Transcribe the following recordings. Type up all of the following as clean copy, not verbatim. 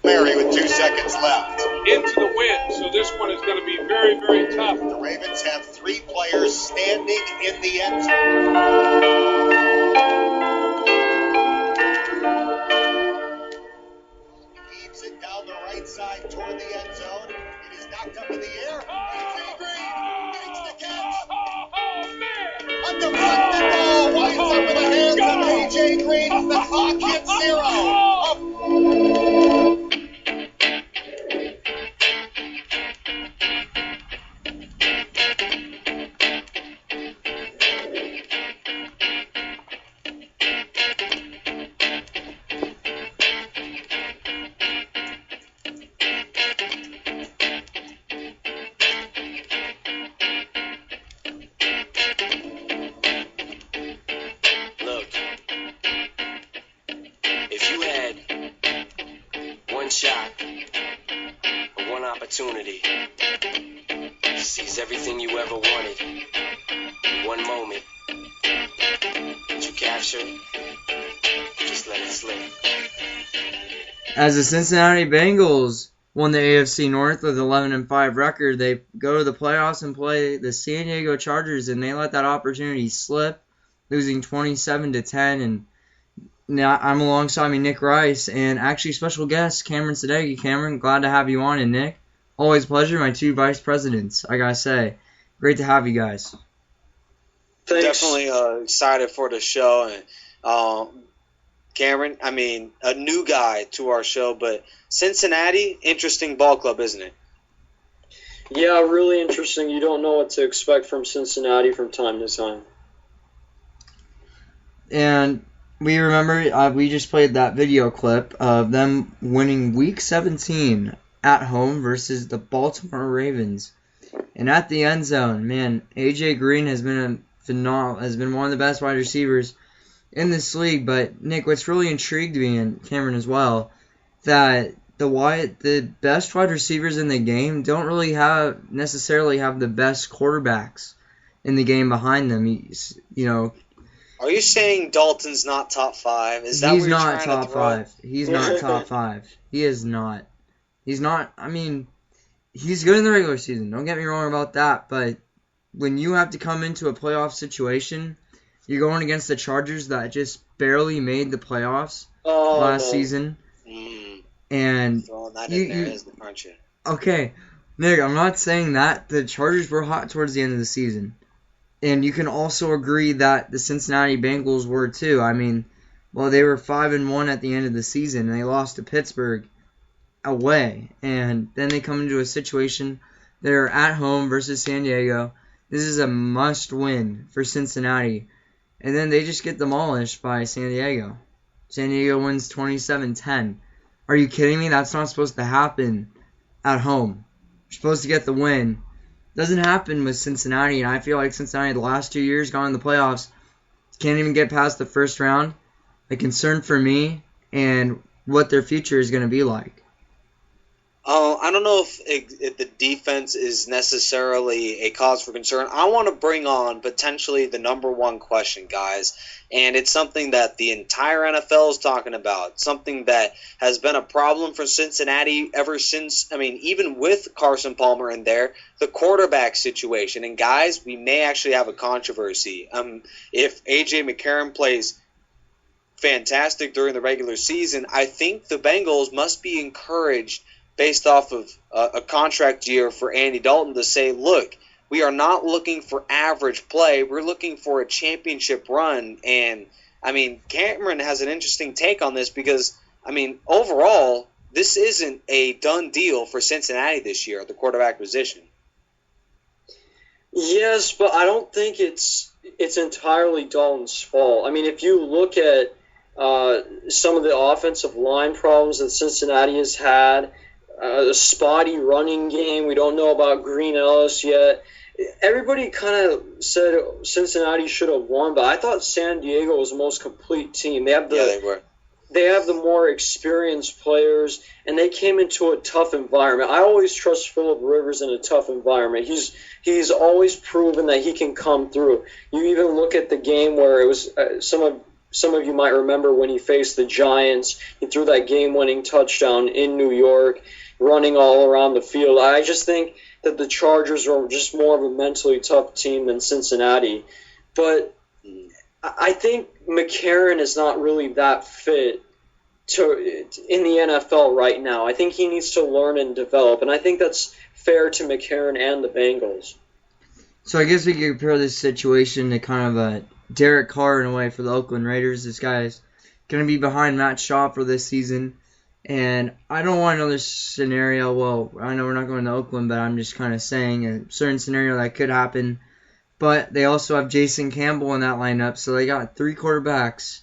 Larry with 2 seconds left. Into the wind, so this one is going to be very, very tough. The Ravens have 3 players standing in the end zone. Heaves it down the right side toward the end zone. It is knocked up in the air. A.J. Green makes the catch. A deflected ball winds up in the hands of A.J. Green. The clock hits 0. If you had one shot or one opportunity to seize everything you ever wanted in one moment, did you capture it? Just let it slip. As the Cincinnati Bengals won the AFC North with 11-5 record, they go to the playoffs and play the San Diego Chargers, and they let that opportunity slip, losing 27-10. And now I'm alongside me, Nick Rice, and actually special guest Cameron Sadeghi. Cameron, glad to have you on, and Nick, always a pleasure. My 2 vice presidents, I gotta say, great to have you guys. Thanks. Definitely excited for the show, and Cameron, I mean, a new guy to our show, but Cincinnati, interesting ball club, isn't it? Yeah, really interesting. You don't know what to expect from Cincinnati from time to time. And we remember we just played that video clip of them winning Week 17 at home versus the Baltimore Ravens. And at the end zone, man, A.J. Green has been one of the best wide receivers in this league. But Nick, what's really intrigued me, and Cameron as well, that the best wide receivers in the game don't really necessarily have the best quarterbacks in the game behind them. Are you saying Dalton's not top 5? Is that he's what you're not trying top to throw? 5. He's not top 5. He is not. He's not. I mean, he's good in the regular season. Don't get me wrong about that. But when you have to come into a playoff situation, you're going against the Chargers that just barely made the playoffs last season. And throwing that in there, aren't you? Okay, Nick, I'm not saying that. The Chargers were hot towards the end of the season. And you can also agree that the Cincinnati Bengals were too. I mean, well, they were 5-1 at the end of the season, and they lost to Pittsburgh away. And then they come into a situation, they're at home versus San Diego. This is a must-win for Cincinnati. And then they just get demolished by San Diego. San Diego wins 27-10. Are you kidding me? That's not supposed to happen at home. You're supposed to get the win. Doesn't happen with Cincinnati, and I feel like Cincinnati the last 2 years gone in the playoffs can't even get past the first round. A concern for me and what their future is going to be like. I don't know if the defense is necessarily a cause for concern. I want to bring on potentially the number one question, guys, and it's something that the entire NFL is talking about, something that has been a problem for Cincinnati ever since, even with Carson Palmer in there, the quarterback situation. And, guys, we may actually have a controversy. If A.J. McCarron plays fantastic during the regular season, I think the Bengals must be encouraged based off of a contract year for Andy Dalton to say, look, we are not looking for average play. We're looking for a championship run. And, Cameron has an interesting take on this because, overall, this isn't a done deal for Cincinnati this year at the quarterback position. Yes, but I don't think it's entirely Dalton's fault. If you look at some of the offensive line problems that Cincinnati has had, a spotty running game. We don't know about Green and Ellis yet. Everybody kind of said Cincinnati should have won, but I thought San Diego was the most complete team. They have they were. They have the more experienced players, and they came into a tough environment. I always trust Phillip Rivers in a tough environment. He's always proven that he can come through. You even look at the game where it was some of some of you might remember when he faced the Giants. He threw that game-winning touchdown in New York, running all around the field. I just think that the Chargers are just more of a mentally tough team than Cincinnati. But I think McCarron is not really that fit in the NFL right now. I think he needs to learn and develop, and I think that's fair to McCarron and the Bengals. So I guess we could compare this situation to kind of a Derek Carr in a way for the Oakland Raiders. This guy's going to be behind Matt Shaw for this season. And I don't want another scenario. Well, I know we're not going to Oakland, but I'm just kind of saying a certain scenario that could happen. But they also have Jason Campbell in that lineup, so they got 3 quarterbacks.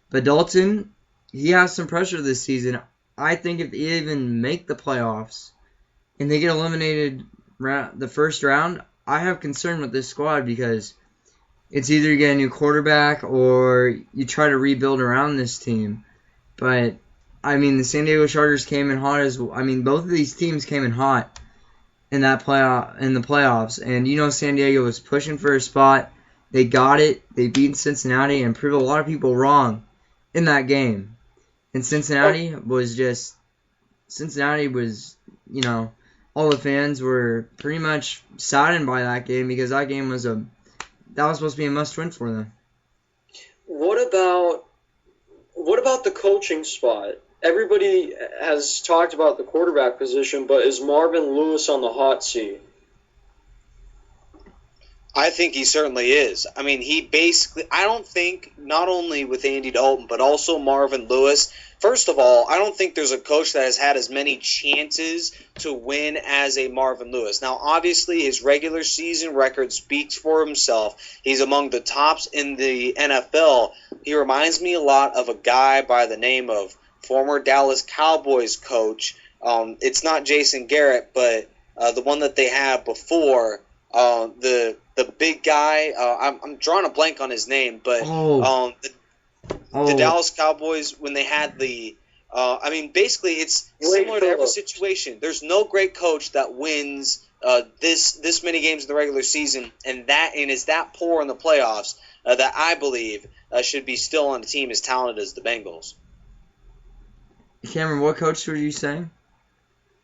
But Dalton, he has some pressure this season. I think if they even make the playoffs and they get eliminated the first round, I have concern with this squad because it's either you get a new quarterback or you try to rebuild around this team. But I mean, the San Diego Chargers came in hot both of these teams came in hot in the playoffs, and San Diego was pushing for a spot. They got it. They beat Cincinnati and proved a lot of people wrong in that game. And Cincinnati was, all the fans were pretty much saddened by that game because that game was supposed to be a must-win for them. What about the coaching spot? Everybody has talked about the quarterback position, but is Marvin Lewis on the hot seat? I think he certainly is. I mean, I don't think, not only with Andy Dalton, but also Marvin Lewis. First of all, I don't think there's a coach that has had as many chances to win as a Marvin Lewis. Now, obviously, his regular season record speaks for himself. He's among the tops in the NFL. He reminds me a lot of a guy by the name of former Dallas Cowboys coach. It's not Jason Garrett, but the one that they had before, the big guy. I'm drawing a blank on his name, but the Dallas Cowboys, when they had basically it's similar to every situation. There's no great coach that wins this many games in the regular season, and is that poor in the playoffs that I believe should be still on a team as talented as the Bengals. Cameron, what coach were you saying?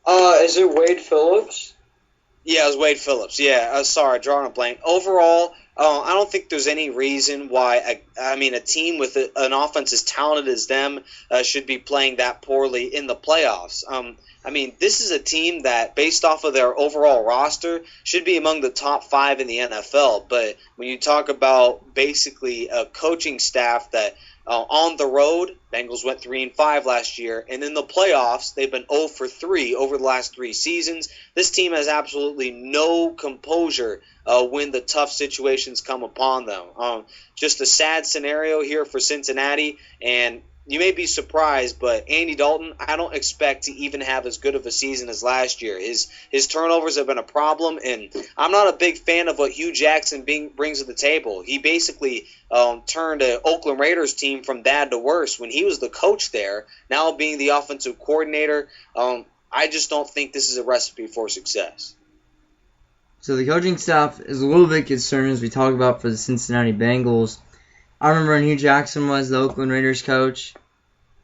Is it Wade Phillips? Yeah, it was Wade Phillips. Yeah, sorry, drawing a blank. Overall, I don't think there's any reason why a team with an offense as talented as them should be playing that poorly in the playoffs. This is a team that, based off of their overall roster, should be among the top 5 in the NFL. But when you talk about basically a coaching staff that on the road, Bengals went 3-5 last year, and in the playoffs, they've been 0-3 over the last 3 seasons. This team has absolutely no composure when the tough situations come upon them. Just a sad scenario here for Cincinnati, and you may be surprised, but Andy Dalton, I don't expect to even have as good of a season as last year. His turnovers have been a problem, and I'm not a big fan of what Hugh Jackson brings to the table. He basically turned an Oakland Raiders team from bad to worse when he was the coach there, now being the offensive coordinator. I just don't think this is a recipe for success. So the coaching staff is a little bit concerned, as we talk about, for the Cincinnati Bengals. I remember when Hugh Jackson was the Oakland Raiders coach.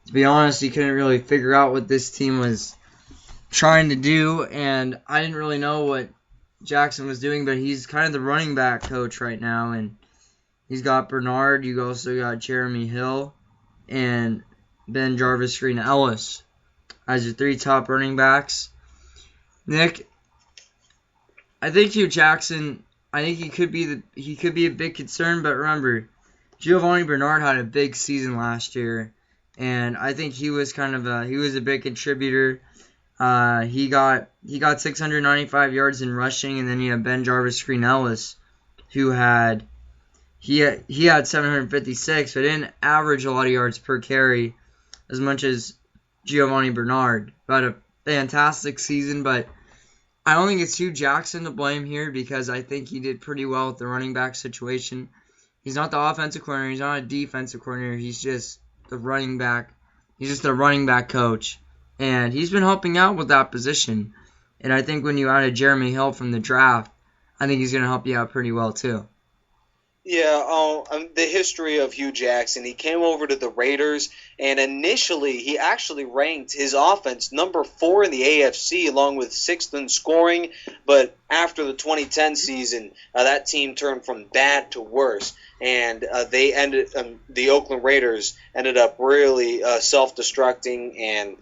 To be honest, he couldn't really figure out what this team was trying to do, and I didn't really know what Jackson was doing, but he's kind of the running back coach right now, and he's got Bernard, you also got Jeremy Hill, and Ben Jarvis Green Ellis as your 3 top running backs. Nick, I think Hugh Jackson, he could be a big concern, but remember, Giovanni Bernard had a big season last year, and I think he was a big contributor. He got 695 yards in rushing, and then you have Ben Jarvis Green Ellis, who had 756, but didn't average a lot of yards per carry as much as Giovanni Bernard. But a fantastic season, but I don't think it's Hugh Jackson to blame here because I think he did pretty well with the running back situation. He's not the offensive coordinator. He's not a defensive coordinator. He's just the running back. He's just the running back coach. And he's been helping out with that position. And I think when you added Jeremy Hill from the draft, I think he's going to help you out pretty well too. Yeah, the history of Hugh Jackson. He came over to the Raiders, and initially he actually ranked his offense number 4 in the AFC, along with 6th in scoring. But after the 2010 season, that team turned from bad to worse, and the Oakland Raiders ended up really self-destructing, and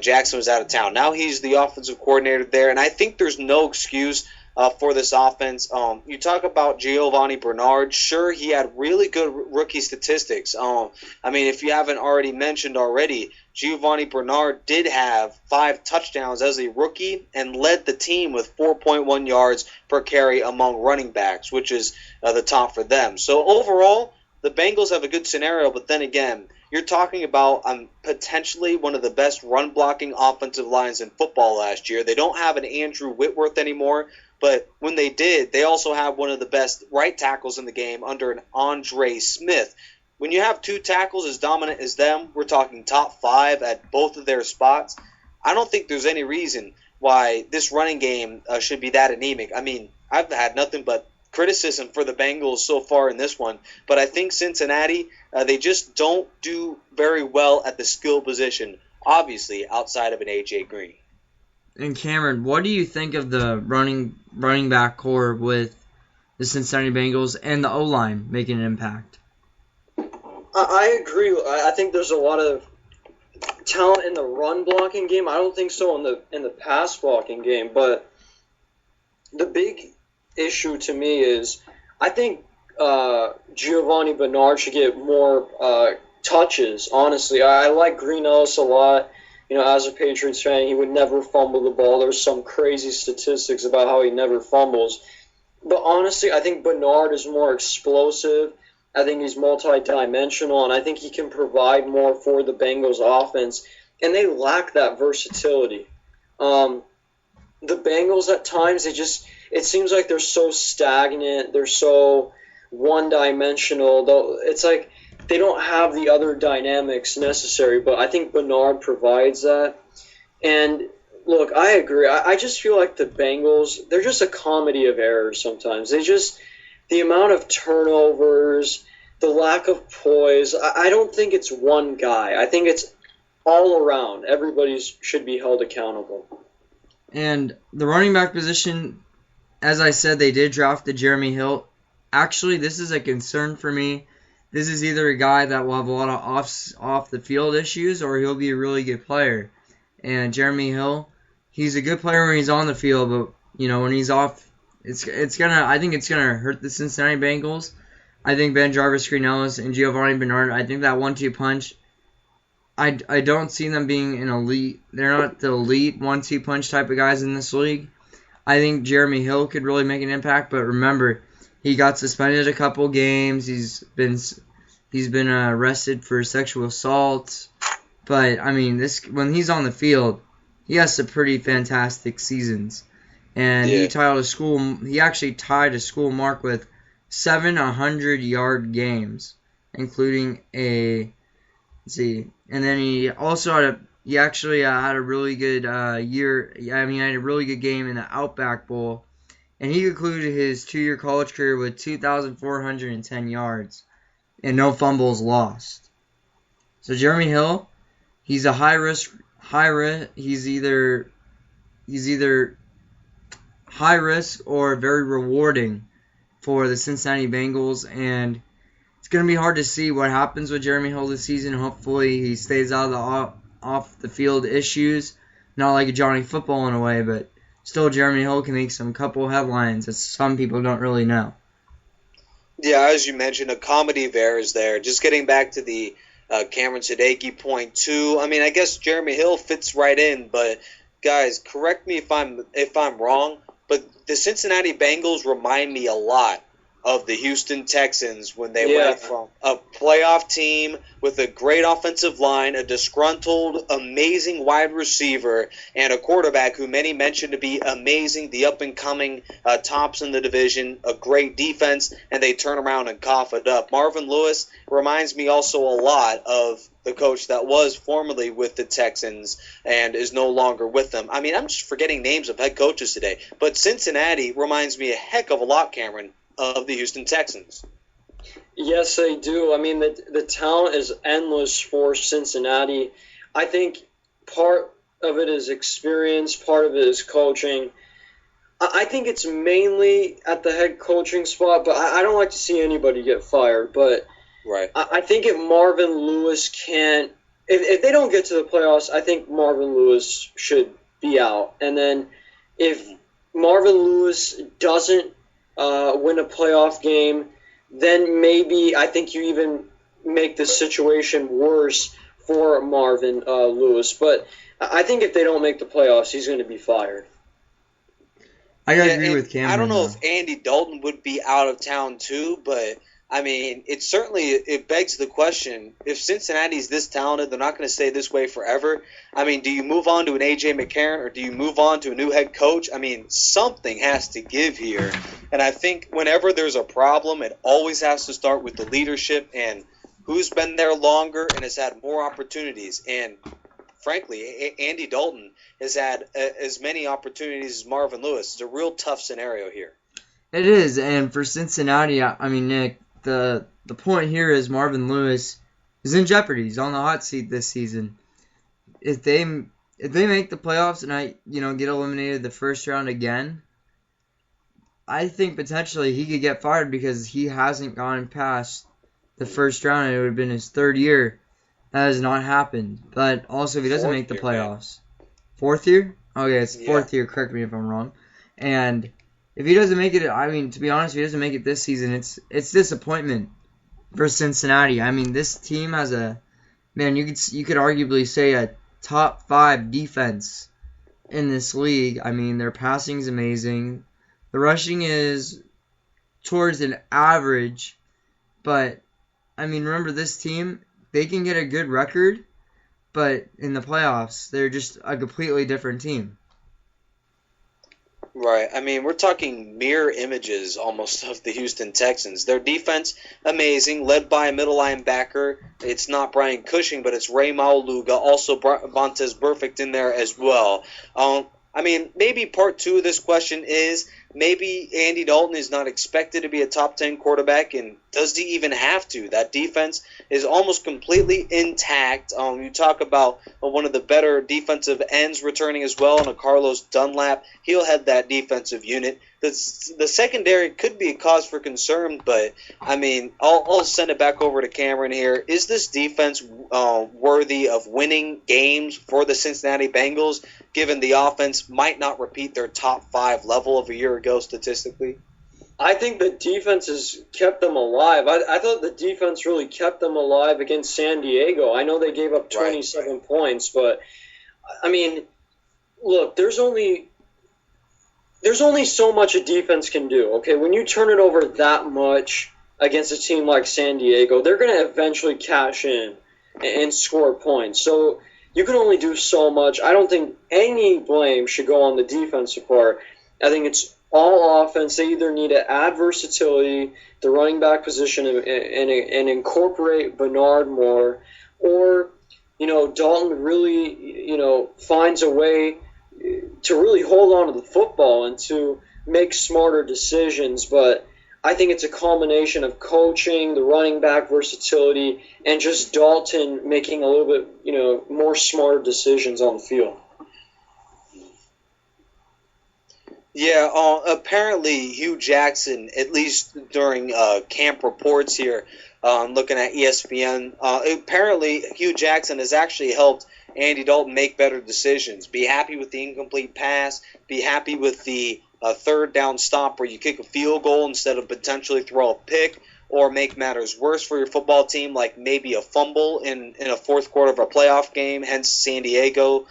Jackson was out of town. Now he's the offensive coordinator there, and I think there's no excuse for this offense. You talk about Giovanni Bernard. Sure, he had really good rookie statistics. I mean, if you haven't already mentioned already, Giovanni Bernard did have 5 touchdowns as a rookie and led the team with 4.1 yards per carry among running backs, which is the top for them. So overall, the Bengals have a good scenario, but then again, you're talking about potentially one of the best run-blocking offensive lines in football last year. They don't have an Andrew Whitworth anymore, but when they did, they also have one of the best right tackles in the game under an Andre Smith. When you have 2 tackles as dominant as them, we're talking top 5 at both of their spots. I don't think there's any reason why this running game should be that anemic. I mean, I've had nothing but criticism for the Bengals so far in this one, but I think Cincinnati, they just don't do very well at the skill position, obviously outside of an A.J. Green. And Cameron, what do you think of the running back core with the Cincinnati Bengals and the O-line making an impact? I agree. I think there's a lot of talent in the run blocking game. I don't think so in the pass blocking game, but the big issue to me is I think Giovanni Bernard should get more touches, honestly. I like Green Ellis a lot. You know, as a Patriots fan, he would never fumble the ball. There's some crazy statistics about how he never fumbles. But honestly, I think Bernard is more explosive. I think he's multi-dimensional, and I think he can provide more for the Bengals offense. And they lack that versatility. The Bengals at times, it seems like they're so stagnant. They're so one-dimensional. Though it's like they don't have the other dynamics necessary, but I think Bernard provides that. And look, I agree. I just feel like the Bengals, they're just a comedy of errors sometimes. The amount of turnovers, the lack of poise, I don't think it's one guy. I think it's all around. Everybody should be held accountable. And the running back position, as I said, they did draft the Jeremy Hill. Actually, this is a concern for me. This is either a guy that will have a lot of off the field issues, or he'll be a really good player. And Jeremy Hill, he's a good player when he's on the field, but when he's off, I think it's gonna hurt the Cincinnati Bengals. I think Ben Jarvis, Green Ellis, and Giovanni Bernard, I think that 1-2 punch, I don't see them being an elite. They're not the elite 1-2 punch type of guys in this league. I think Jeremy Hill could really make an impact, but remember, he got suspended a couple games. He's been arrested for sexual assault. But I mean, when he's on the field, he has some pretty fantastic seasons. And he actually tied a school mark with 7 100-yard games, including and then he also had had a really good year. He had a really good game in the Outback Bowl. And he concluded his 2-year college career with 2,410 yards and no fumbles lost. So Jeremy Hill, he's a high risk. He's either high risk or very rewarding for the Cincinnati Bengals, and it's going to be hard to see what happens with Jeremy Hill this season. Hopefully he stays out of the off the field issues, not like a Johnny Football in a way, but still, Jeremy Hill can make some couple headlines that some people don't really know. Yeah, as you mentioned, a comedy of errors there. Just getting back to the Cameron Sadeki point too. I mean, I guess Jeremy Hill fits right in, but guys, correct me if I'm wrong, but the Cincinnati Bengals remind me a lot of the Houston Texans when they went from a playoff team with a great offensive line, a disgruntled, amazing wide receiver, and a quarterback who many mentioned to be amazing, the up-and-coming tops in the division, a great defense, and they turn around and cough it up. Marvin Lewis reminds me also a lot of the coach that was formerly with the Texans and is no longer with them. I mean, I'm just forgetting names of head coaches today, but Cincinnati reminds me a heck of a lot, Cameron, of the Houston Texans. Yes, they do. I mean, the talent is endless for Cincinnati. I think part of it is experience, part of it is coaching. I think it's mainly at the head coaching spot, but I don't like to see anybody get fired. But Right. I think if Marvin Lewis can't, if they don't get to the playoffs, I think Marvin Lewis should be out. And then if Marvin Lewis doesn't win a playoff game, then maybe I think you even make the situation worse for Marvin Lewis. But I think if they don't make the playoffs, he's going to be fired. I gotta Yeah, agree and with Cameron. I don't know though. if Andy Dalton would be out of town too, but I mean, it begs the question: if Cincinnati's this talented, they're not going to stay this way forever. I mean, do you move on to an AJ McCarron or do you move on to a new head coach? I mean, something has to give here, and I think whenever there's a problem, it always has to start with the leadership and who's been there longer and has had more opportunities. And frankly, Andy Dalton has had as many opportunities as Marvin Lewis. It's a real tough scenario here. It is, and for Cincinnati, I mean, Nick, the point here is Marvin Lewis is in jeopardy. He's on the hot seat this season. If they make the playoffs and get eliminated the first round again, I think potentially he could get fired because he hasn't gone past the first round, and it would have been his third year. That has not happened. But also, if he doesn't make the playoffs, fourth year? Okay, it's fourth year. Correct me if I'm wrong. And if he doesn't make it, I mean, to be honest, if he doesn't make it this season, it's disappointment for Cincinnati. I mean, this team has you could arguably say a top 5 defense in this league. I mean, their passing is amazing. The rushing is towards an average, but I mean, remember this team, they can get a good record, but in the playoffs, they're just a completely different team. Right. I mean, we're talking mirror images almost of the Houston Texans. Their defense, amazing, led by a middle linebacker. It's not Brian Cushing, but it's Ray Mauluga. Also, Vontez Burfict in there as well. I mean, maybe part 2 of this question is maybe Andy Dalton is not expected to be a top 10 quarterback, and does he even have to? That defense is almost completely intact. You talk about one of the better defensive ends returning as well, and a Carlos Dunlap. He'll head that defensive unit. The secondary could be a cause for concern, but, I mean, I'll send it back over to Cameron here. Is this defense worthy of winning games for the Cincinnati Bengals, given the offense might not repeat their top 5 level of a year ago statistically? I think the defense has kept them alive. I thought the defense really kept them alive against San Diego. I know they gave up 27 points, but, I mean, look, there's only so much a defense can do, okay? When you turn it over that much against a team like San Diego, they're going to eventually cash in and score points. So you can only do so much. I don't think any blame should go on the defensive part. I think it's all offense. They either need to add versatility, the running back position, and incorporate Bernard more, or, Dalton really, finds a way to really hold on to the football and to make smarter decisions. But I think it's a combination of coaching, the running back versatility, and just Dalton making a little bit, more smarter decisions on the field. Yeah, apparently Hugh Jackson, at least during camp reports here, looking at ESPN, apparently Hugh Jackson has actually helped Andy Dalton make better decisions. Be happy with the incomplete pass. Be happy with the third down stop where you kick a field goal instead of potentially throw a pick, or make matters worse for your football team, like maybe a fumble in a fourth quarter of a playoff game, hence San Diego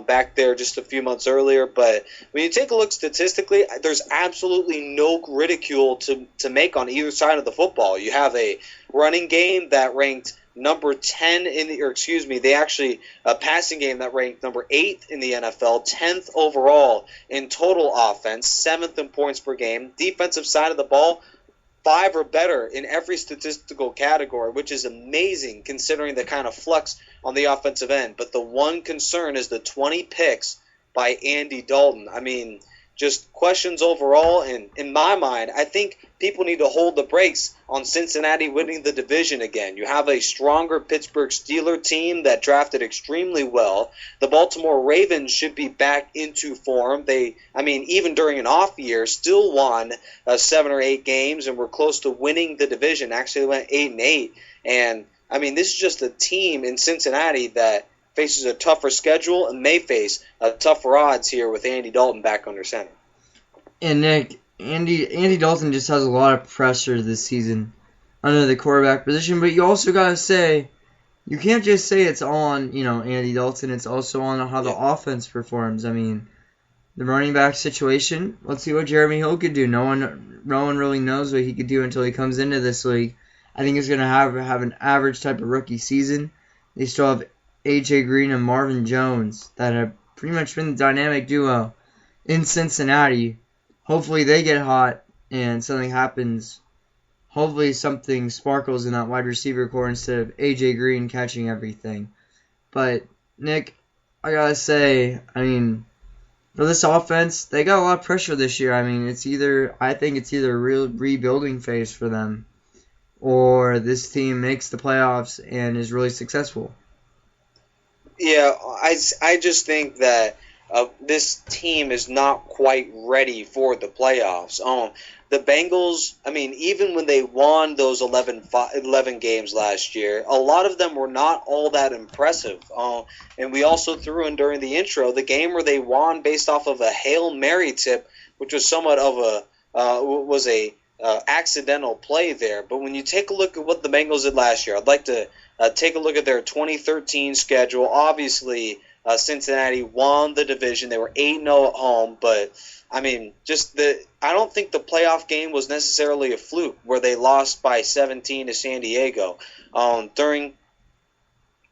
back there just a few months earlier. But when you take a look statistically, there's absolutely no ridicule to make on either side of the football. You have a running game that ranked number 10 a passing game that ranked number 8 in the NFL, 10th overall in total offense, 7th in points per game. Defensive side of the ball, 5 or better in every statistical category, which is amazing considering the kind of flux on the offensive end. But the one concern is the 20 picks by Andy Dalton. I mean, just questions overall. And in my mind, I think people need to hold the brakes on Cincinnati winning the division again. You have a stronger Pittsburgh Steelers team that drafted extremely well. The Baltimore Ravens should be back into form. Even during an off year, still won 7 or 8 games and were close to winning the division. Actually went 8-8. And this is just a team in Cincinnati that faces a tougher schedule and may face tougher odds here with Andy Dalton back under center. And Nick, Andy Dalton just has a lot of pressure this season under the quarterback position, but you also got to say, you can't just say it's on, Andy Dalton. It's also on how the offense performs. The running back situation, let's see what Jeremy Hill could do. No one really knows what he could do until he comes into this league. I think he's going to have an average type of rookie season. They still have A.J. Green and Marvin Jones that have pretty much been the dynamic duo in Cincinnati. Hopefully they get hot and something happens. Hopefully something sparkles in that wide receiver core instead of A.J. Green catching everything. But, Nick, I gotta say, for this offense, they got a lot of pressure this year. I think it's either a real rebuilding phase for them, or this team makes the playoffs and is really successful. Yeah, I just think that this team is not quite ready for the playoffs. The Bengals, even when they won those 11 games last year, a lot of them were not all that impressive. And we also threw in during the intro the game where they won based off of a Hail Mary tip, which was somewhat of a accidental play there. But when you take a look at what the Bengals did last year, I'd like to take a look at their 2013 schedule. Obviously, Cincinnati won the division. They were 8-0 at home, but I don't think the playoff game was necessarily a fluke where they lost by 17 to San Diego. During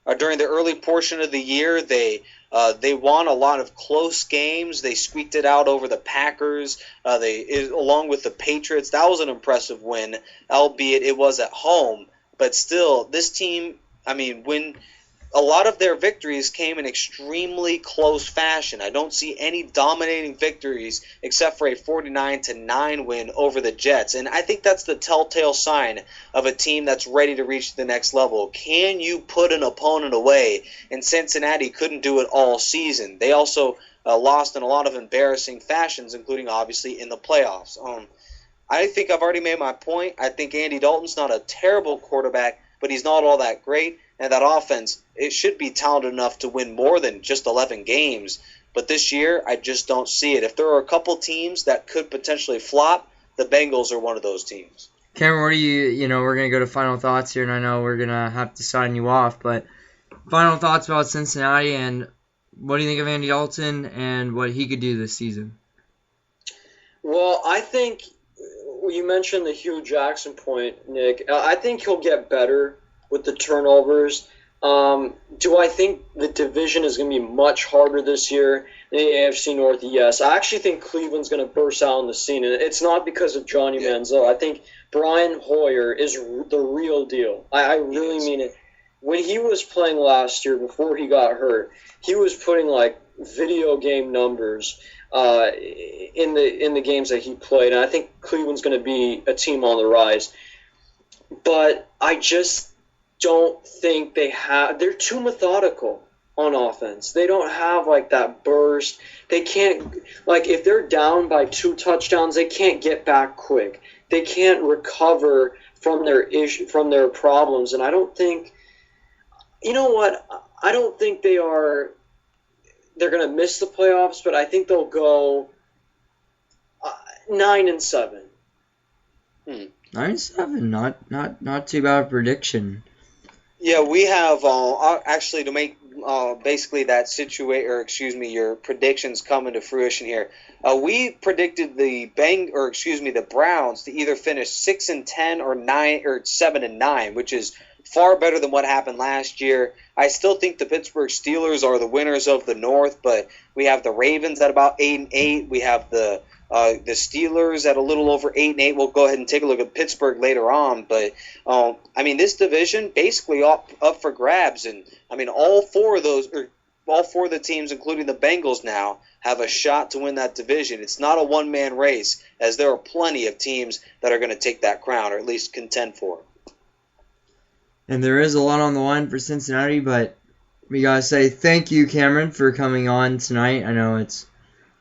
the early portion of the year, they won a lot of close games. They squeaked it out over the Packers, along with the Patriots. That was an impressive win, albeit it was at home. But still, this team, when a lot of their victories came in extremely close fashion. I don't see any dominating victories except for a 49-9 win over the Jets. And I think that's the telltale sign of a team that's ready to reach the next level. Can you put an opponent away? And Cincinnati couldn't do it all season. They also lost in a lot of embarrassing fashions, including obviously in the playoffs. I think I've already made my point. I think Andy Dalton's not a terrible quarterback, but he's not all that great. And that offense, it should be talented enough to win more than just 11 games. But this year, I just don't see it. If there are a couple teams that could potentially flop, the Bengals are one of those teams. Cameron, what do we're going to go to final thoughts here, and I know we're going to have to sign you off, but final thoughts about Cincinnati, and what do you think of Andy Dalton and what he could do this season? Well, I think you mentioned the Hugh Jackson point, Nick. I think he'll get better with the turnovers. Do I think the division is going to be much harder this year than the AFC North? Yes. I actually think Cleveland's going to burst out on the scene, and it's not because of Johnny Manziel. I think Brian Hoyer is the real deal. I really mean it. When he was playing last year, before he got hurt, he was putting video game numbers in the games that he played, and I think Cleveland's going to be a team on the rise. But I just don't think they're too methodical on offense. They don't have that burst. They can't, if they're down by 2 touchdowns, they can't get back quick. They can't recover from their problems. And I don't think, I don't think they're going to miss the playoffs, but I think they'll go 9-7. 9-7, not too bad a prediction. Yeah, we have actually to make basically that your predictions come into fruition here. We predicted the Browns to either finish 6-10 or 7-9, which is far better than what happened last year. I still think the Pittsburgh Steelers are the winners of the North, but we have the Ravens at about 8-8. We have the Steelers at a little over 8-8. We'll go ahead and take a look at Pittsburgh later on. But, this division basically up for grabs. And, all 4 of those, all four of the teams, including the Bengals now, have a shot to win that division. It's not a one-man race, as there are plenty of teams that are going to take that crown, or at least contend for it. And there is a lot on the line for Cincinnati, but we got to say thank you, Cameron, for coming on tonight. I know it's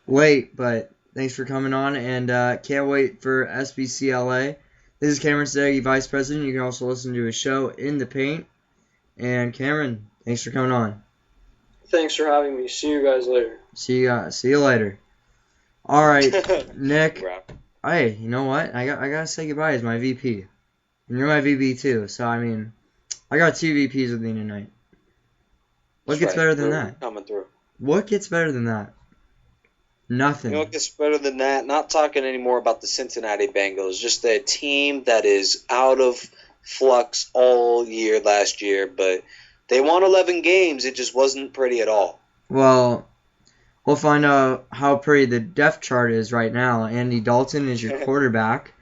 late, but thanks for coming on, and can't wait for SBCLA. This is Cameron Steggy, Vice President. You can also listen to his show, In the Paint. And Cameron, thanks for coming on. Thanks for having me. See you guys later. See you later. All right, Nick. Crap. Hey, you know what? I gotta say goodbye as my VP, and you're my VP too. So I mean, I got 2 VPs with me tonight. What gets better than that? Coming through. What gets better than that? Nothing. You know what gets better than that? Not talking anymore about the Cincinnati Bengals. Just a team that is out of flux all year last year, but they won 11 games. It just wasn't pretty at all. Well, we'll find out how pretty the depth chart is right now. Andy Dalton is your quarterback.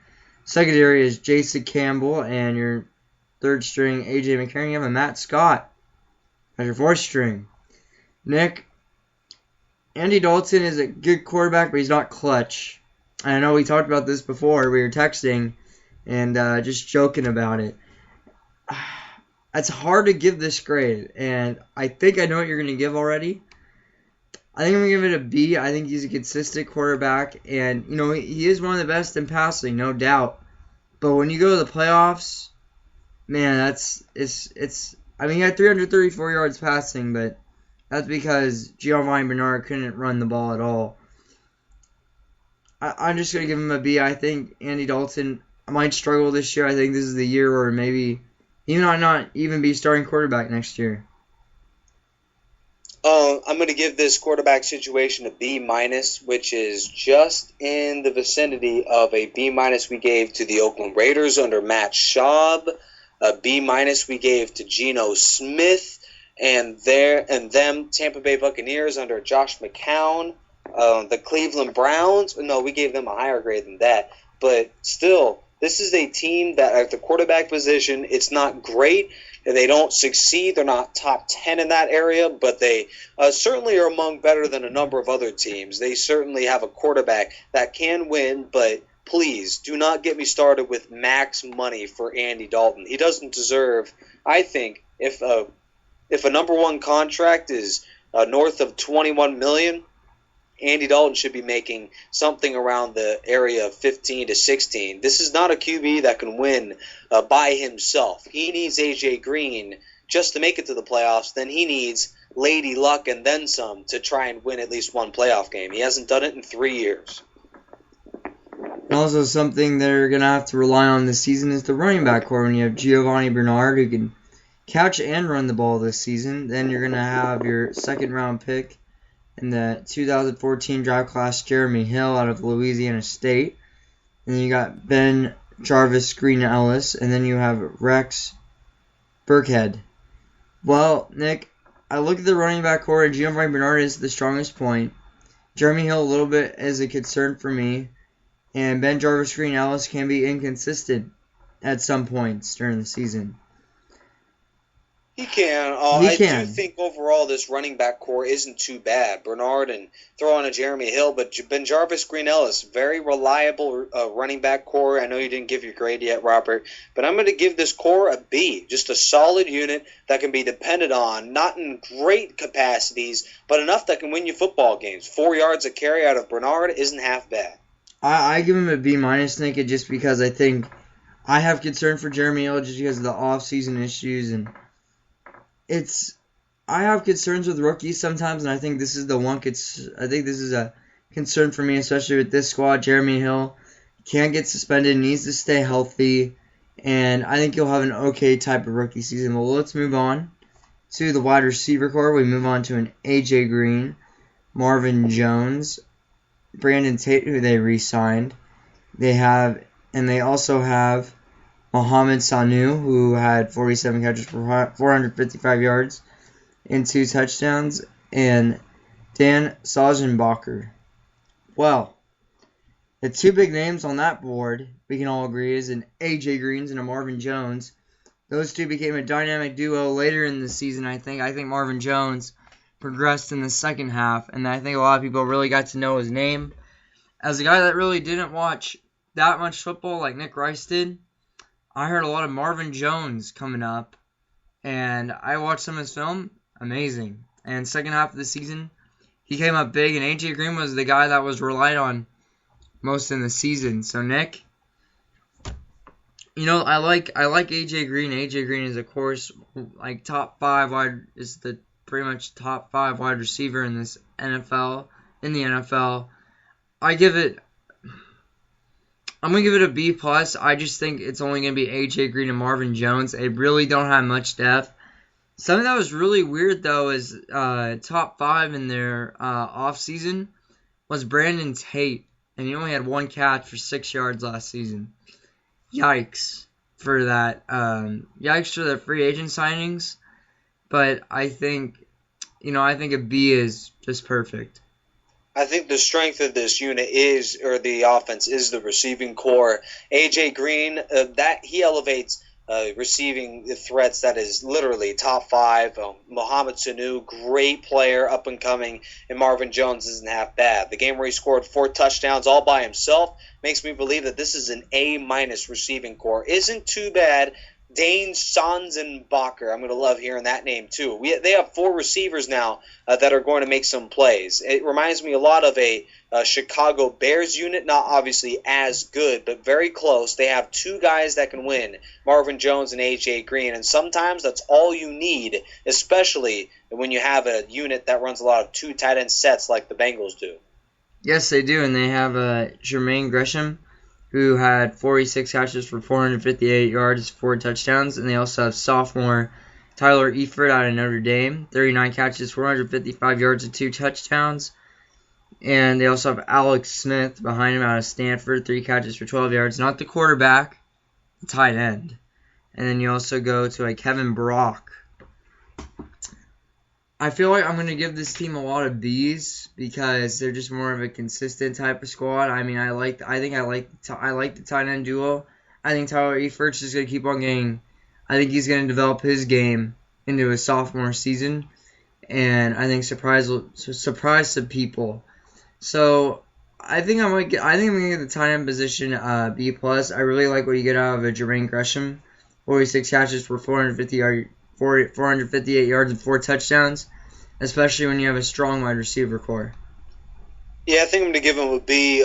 Secondary is Jason Campbell, and your third string, A.J. McCarron. You have a Matt Scott as your fourth string. Nick, Andy Dalton is a good quarterback, but he's not clutch. I know we talked about this before. We were texting and just joking about it. It's hard to give this grade, and I think I know what you're going to give already. I think I'm going to give it a B. I think he's a consistent quarterback, and, you know, he is one of the best in passing, no doubt. But when you go to the playoffs, man, I mean, he had 334 yards passing, but that's because Giovanni Bernard couldn't run the ball at all. I'm just going to give him a B. I think Andy Dalton might struggle this year. I think this is the year where maybe he might not even be starting quarterback next year. I'm going to give this quarterback situation a B-, which is just in the vicinity of a B- we gave to the Oakland Raiders under Matt Schaub, a B- we gave to Geno Smith, and them Tampa Bay Buccaneers under Josh McCown, the Cleveland Browns. No, we gave them a higher grade than that, but still, this is a team that at the quarterback position, it's not great. They don't succeed. They're not top 10 in that area, but they certainly are among better than a number of other teams. They certainly have a quarterback that can win, but please do not get me started with max money for Andy Dalton. He doesn't deserve, I think, if a number one contract is north of $21 million, Andy Dalton should be making something around the area of 15 to 16. This is not a QB that can win by himself. He needs A.J. Green just to make it to the playoffs. Then he needs Lady Luck and then some to try and win at least one playoff game. He hasn't done it in 3 years. Also, something they're going to have to rely on this season is the running back core. When you have Giovanni Bernard, who can catch and run the ball this season, then you're going to have your second-round pick in the 2014 draft class, Jeremy Hill out of Louisiana State. And then you got Ben Jarvis Green Ellis, and then you have Rex Burkhead. Well, Nick, I look at the running back core, and Giovanni Bernard is the strongest point. Jeremy Hill a little bit is a concern for me. And Ben Jarvis Green Ellis can be inconsistent at some points during the season. He can. I do think overall this running back core isn't too bad. Bernard and throw on a Jeremy Hill, but Ben Jarvis Green Ellis, very reliable running back core. I know you didn't give your grade yet, Robert, but I'm going to give this core a B. Just a solid unit that can be depended on, not in great capacities, but enough that can win you football games. 4 yards a carry out of Bernard isn't half bad. I give him a B-, Nick, just because I think I have concern for Jeremy Hill just because of the off-season issues, and I have concerns with rookies sometimes, and I think this is I think this is a concern for me, especially with this squad. Jeremy Hill can't get suspended, needs to stay healthy, and I think he'll have an okay type of rookie season. Well, let's move on to the wide receiver core. We move on to an A.J. Green, Marvin Jones, Brandon Tate, who they re-signed. They also have Mohamed Sanu, who had 47 catches for 455 yards and 2 touchdowns, and Dan Sausenbacher. Well, the 2 big names on that board, we can all agree, is an A.J. Green and a Marvin Jones. Those 2 became a dynamic duo later in the season, I think. I think Marvin Jones progressed in the second half, and I think a lot of people really got to know his name. As a guy that really didn't watch that much football like Nick Rice did, I heard a lot of Marvin Jones coming up, and I watched some of his film. Amazing. And second half of the season, he came up big, and A.J. Green was the guy that was relied on most in the season. So, Nick, I like A.J. Green. A.J. Green is, of course, like pretty much top 5 wide receiver in the NFL. I'm gonna give it a B plus. I just think it's only gonna be A.J. Green and Marvin Jones. They really don't have much depth. Something that was really weird though is top 5 in their offseason was Brandon Tate, and he only had 1 catch for 6 yards last season. Yikes for that. Yikes for the free agent signings. But I think a B is just perfect. I think the strength of this unit the offense is the receiving core. A.J. Green, that he elevates receiving threats that is literally top 5. Mohamed Sanu, great player, up and coming, and Marvin Jones isn't half bad. The game where he scored 4 touchdowns all by himself makes me believe that this is an A- receiving core. Isn't too bad. Dane Sonsenbacher. I'm going to love hearing that name too. They have 4 receivers now that are going to make some plays. It reminds me a lot of a Chicago Bears unit, not obviously as good, but very close. They have 2 guys that can win, Marvin Jones and A.J. Green, and sometimes that's all you need, especially when you have a unit that runs a lot of 2 tight end sets like the Bengals do. Yes, they do, and they have Jermaine Gresham, who had 46 catches for 458 yards, 4 touchdowns. And they also have sophomore Tyler Eifert out of Notre Dame, 39 catches, 455 yards, and 2 touchdowns. And they also have Alex Smith behind him out of Stanford, 3 catches for 12 yards. Not the quarterback, the tight end. And then you also go to Kevin Brock. I feel like I'm going to give this team a lot of B's because they're just more of a consistent type of squad. I mean, I like the tight end duo. I think Tyler Eifert's just going to keep on getting. I think he's going to develop his game into his sophomore season, and I think surprise some people. So I think I'm going to get the tight end position B plus. I really like what you get out of Jermaine Gresham, 46 catches for 458 yards and 4 touchdowns, especially when you have a strong wide receiver core. Yeah, I think I'm going to give him a B.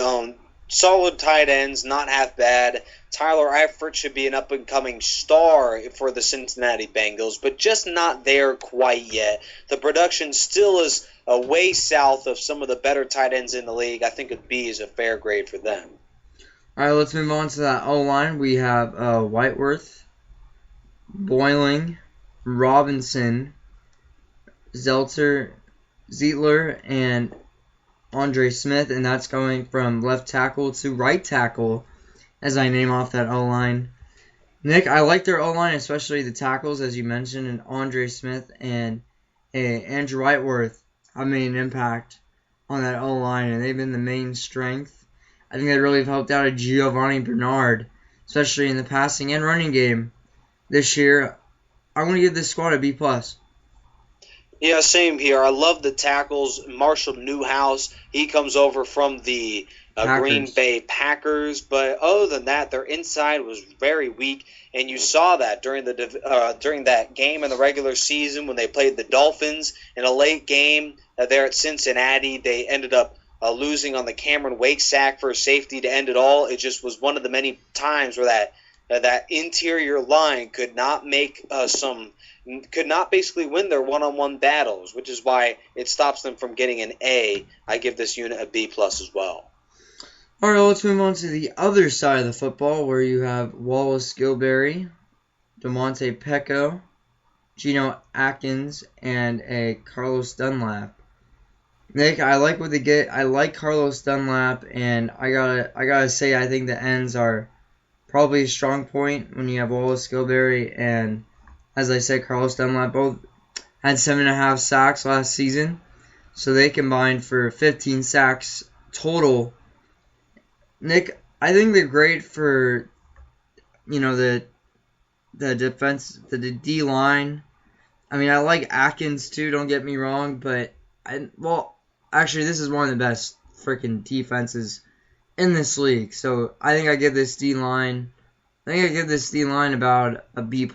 Solid tight ends, not half bad. Tyler Eifert should be an up-and-coming star for the Cincinnati Bengals, but just not there quite yet. The production still is way south of some of the better tight ends in the league. I think a B is a fair grade for them. All right, let's move on to that O-line. We have Whiteworth, Boyling, Robinson, Zeitler, and Andre Smith, and that's going from left tackle to right tackle as I name off that O-line. Nick, I like their O-line, especially the tackles, as you mentioned, and Andre Smith and Andrew Whiteworth have made an impact on that O-line, and they've been the main strength. I think they really have helped out Giovanni Bernard, especially in the passing and running game this year. I'm going to give this squad a B+. Yeah, same here. I love the tackles. Marshall Newhouse, he comes over from the Green Bay Packers, but other than that, their inside was very weak, and you saw that during that game in the regular season when they played the Dolphins in a late game there at Cincinnati. They ended up losing on the Cameron Wake sack for a safety to end it all. It just was one of the many times where that interior line could not basically win their one-on-one battles, which is why it stops them from getting an A. I give this unit a B+ as well. All right, let's move on to the other side of the football where you have Wallace Gilberry, DeMonte Pecco, Geno Atkins, and a Carlos Dunlap. Nick, I like what they get. I like Carlos Dunlap, and I gotta say I think the ends are probably a strong point when you have Wallace Gilberry and, as I said, Carlos Dunlap. Both had 7.5 sacks last season, so they combined for 15 sacks total. Nick, I think they're great for, the defense, the D line. I mean, I like Atkins too, don't get me wrong, but Actually, this is one of the best freaking defenses in this league. So I think I give this D-line about a B+.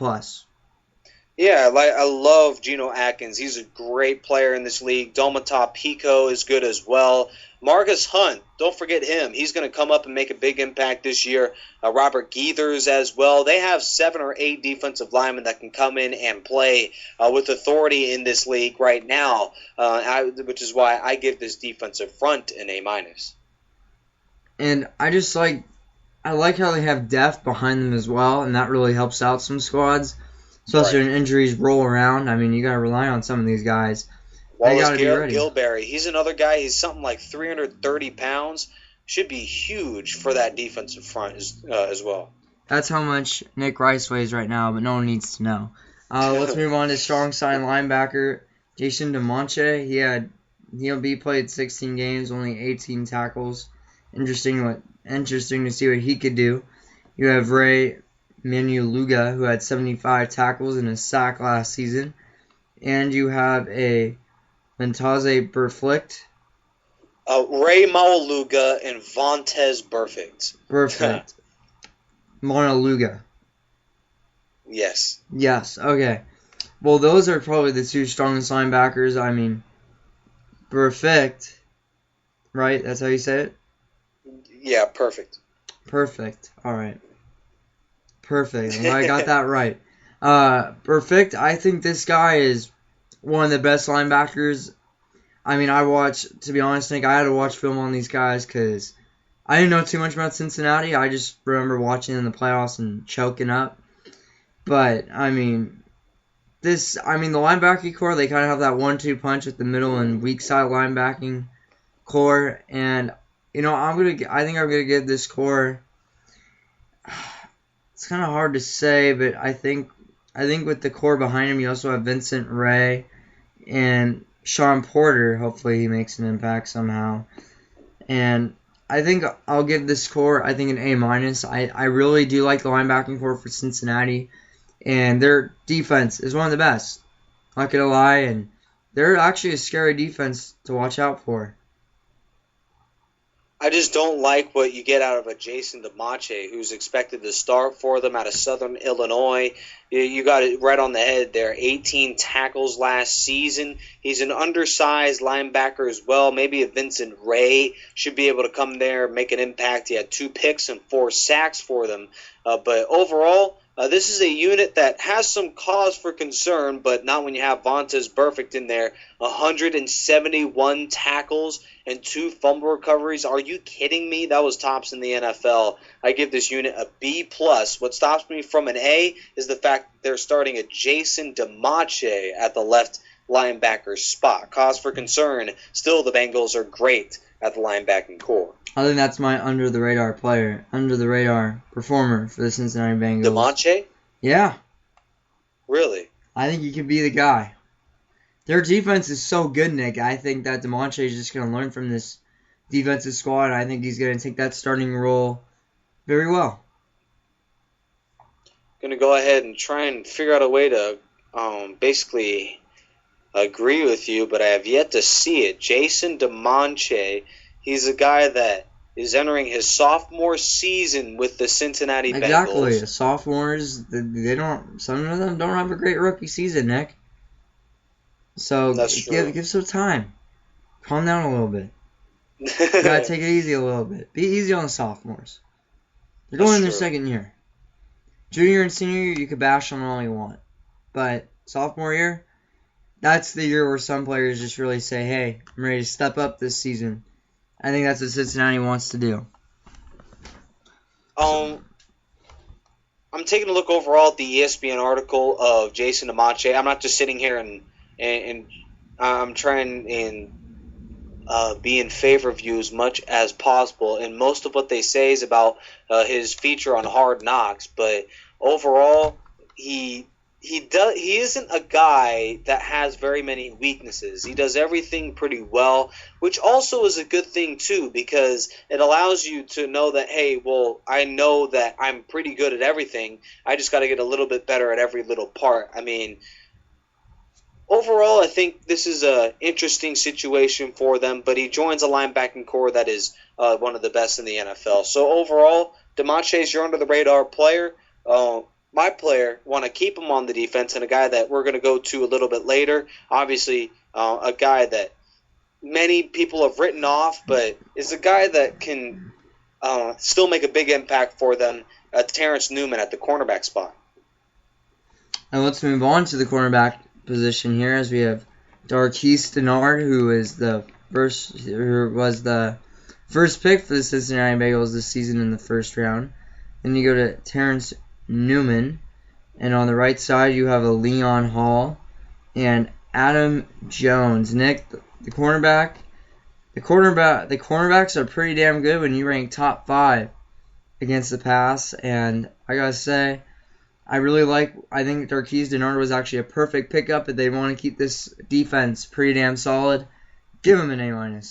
Yeah, I love Geno Atkins. He's a great player in this league. Domata Pico is good as well. Marcus Hunt, don't forget him. He's going to come up and make a big impact this year. Robert Geithers as well. They have 7 or 8 defensive linemen that can come in and play with authority in this league right now, which is why I give this defensive front an A-. And I like how they have depth behind them as well, and that really helps out some squads. Especially when injuries roll around. I mean, you got to rely on some of these guys. Wallace Gilberry, he's another guy. He's something like 330 pounds. Should be huge for that defensive front as well. That's how much Nick Rice weighs right now, but no one needs to know. Let's move on to strong side linebacker Jason DeMonche. He played 16 games, only 18 tackles. Interesting to see what he could do. You have Ray Manueluga, who had 75 tackles and a sack last season. And you have a Montaze Burfict. Ray Manueluga and Vontez Burfict. Manueluga. Yes. Yes, okay. Well, those are probably the two strongest linebackers. I mean, Burfict, right? That's how you say it? Yeah, perfect. Perfect. All right. Perfect. Well, I got that right. Perfect. I think this guy is one of the best linebackers. I mean, to be honest, Nick, I had to watch film on these guys because I didn't know too much about Cincinnati. I just remember watching in the playoffs and choking up. But, I mean, the linebacking core, they kind of have that 1-2 punch with the middle and weak side linebacking core. And, I think I'm going to give this core... It's kind of hard to say, but I think with the core behind him, you also have Vincent Ray and Sean Porter. Hopefully he makes an impact somehow. And I think I'll give this core, an A-. I really do like the linebacking core for Cincinnati. And their defense is one of the best. Not going to lie. And they're actually a scary defense to watch out for. I just don't like what you get out of a Jason DeMonche, who's expected to start for them out of Southern Illinois. You got it right on the head there. 18 tackles last season. He's an undersized linebacker as well. Maybe a Vincent Ray should be able to come there, make an impact. He had 2 picks and 4 sacks for them. But overall, this is a unit that has some cause for concern, but not when you have Vontez Burfict in there. 171 tackles and 2 fumble recoveries. Are you kidding me? That was tops in the NFL. I give this unit a B+. What stops me from an A is the fact that they're starting a Jason DeMonche at the left linebacker spot. Cause for concern. Still, the Bengals are great at the linebacking core. I think that's my under-the-radar performer for the Cincinnati Bengals. DeMonche? Yeah. Really? I think he could be the guy. Their defense is so good, Nick. I think that DeMonche is just going to learn from this defensive squad. I think he's going to take that starting role very well. Going to go ahead and try and figure out a way to basically agree with you, but I have yet to see it. Jason DeMonche, he's a guy that is entering his sophomore season with the Cincinnati Bengals. Exactly. Sophomores, some of them don't have a great rookie season, Nick. So give some time. Calm down a little bit. You gotta take it easy a little bit. Be easy on the sophomores. They're going in their second year. Junior and senior year, you could bash on all you want. But sophomore year, that's the year where some players just really say, hey, I'm ready to step up this season. I think that's what Cincinnati wants to do. I'm taking a look overall at the ESPN article of Jason DeMonche. I'm not just sitting here and I'm trying and be in favor of you as much as possible. And most of what they say is about his feature on Hard Knocks. But overall, he isn't a guy that has very many weaknesses. He does everything pretty well, which also is a good thing too, because it allows you to know that, hey, well, I know that I'm pretty good at everything. I just got to get a little bit better at every little part. I mean, overall, I think this is a interesting situation for them, but he joins a linebacking core that is one of the best in the NFL. So overall, DeMonche's your under-the-radar player. My player, want to keep him on the defense, and a guy that we're going to go to a little bit later, obviously a guy that many people have written off, but is a guy that can still make a big impact for them, Terrence Newman at the cornerback spot. And let's move on to the cornerback position here, as we have Darquise Dennard, who was the first pick for the Cincinnati Bengals this season in the first round. Then you go to Terrence Newman, and on the right side you have a Leon Hall and Adam Jones. Nick, the cornerbacks are pretty damn good when you rank top 5 against the pass, and I gotta say, I think Darquise Dennard was actually a perfect pickup if they want to keep this defense pretty damn solid. Give him an A-.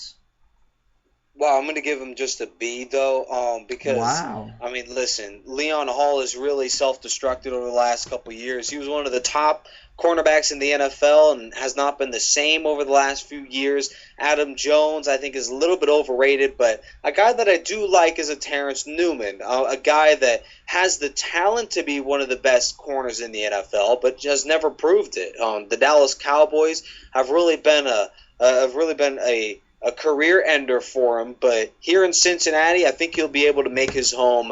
Wow, I'm going to give him just a B, though, because, wow. I mean, listen, Leon Hall has really self-destructed over the last couple of years. He was one of the top cornerbacks in the NFL and has not been the same over the last few years. Adam Jones, I think, is a little bit overrated, but a guy that I do like is a Terrence Newman, a guy that has the talent to be one of the best corners in the NFL, but just never proved it. The Dallas Cowboys have really been a career ender for him, but here in Cincinnati, I think he'll be able to make his home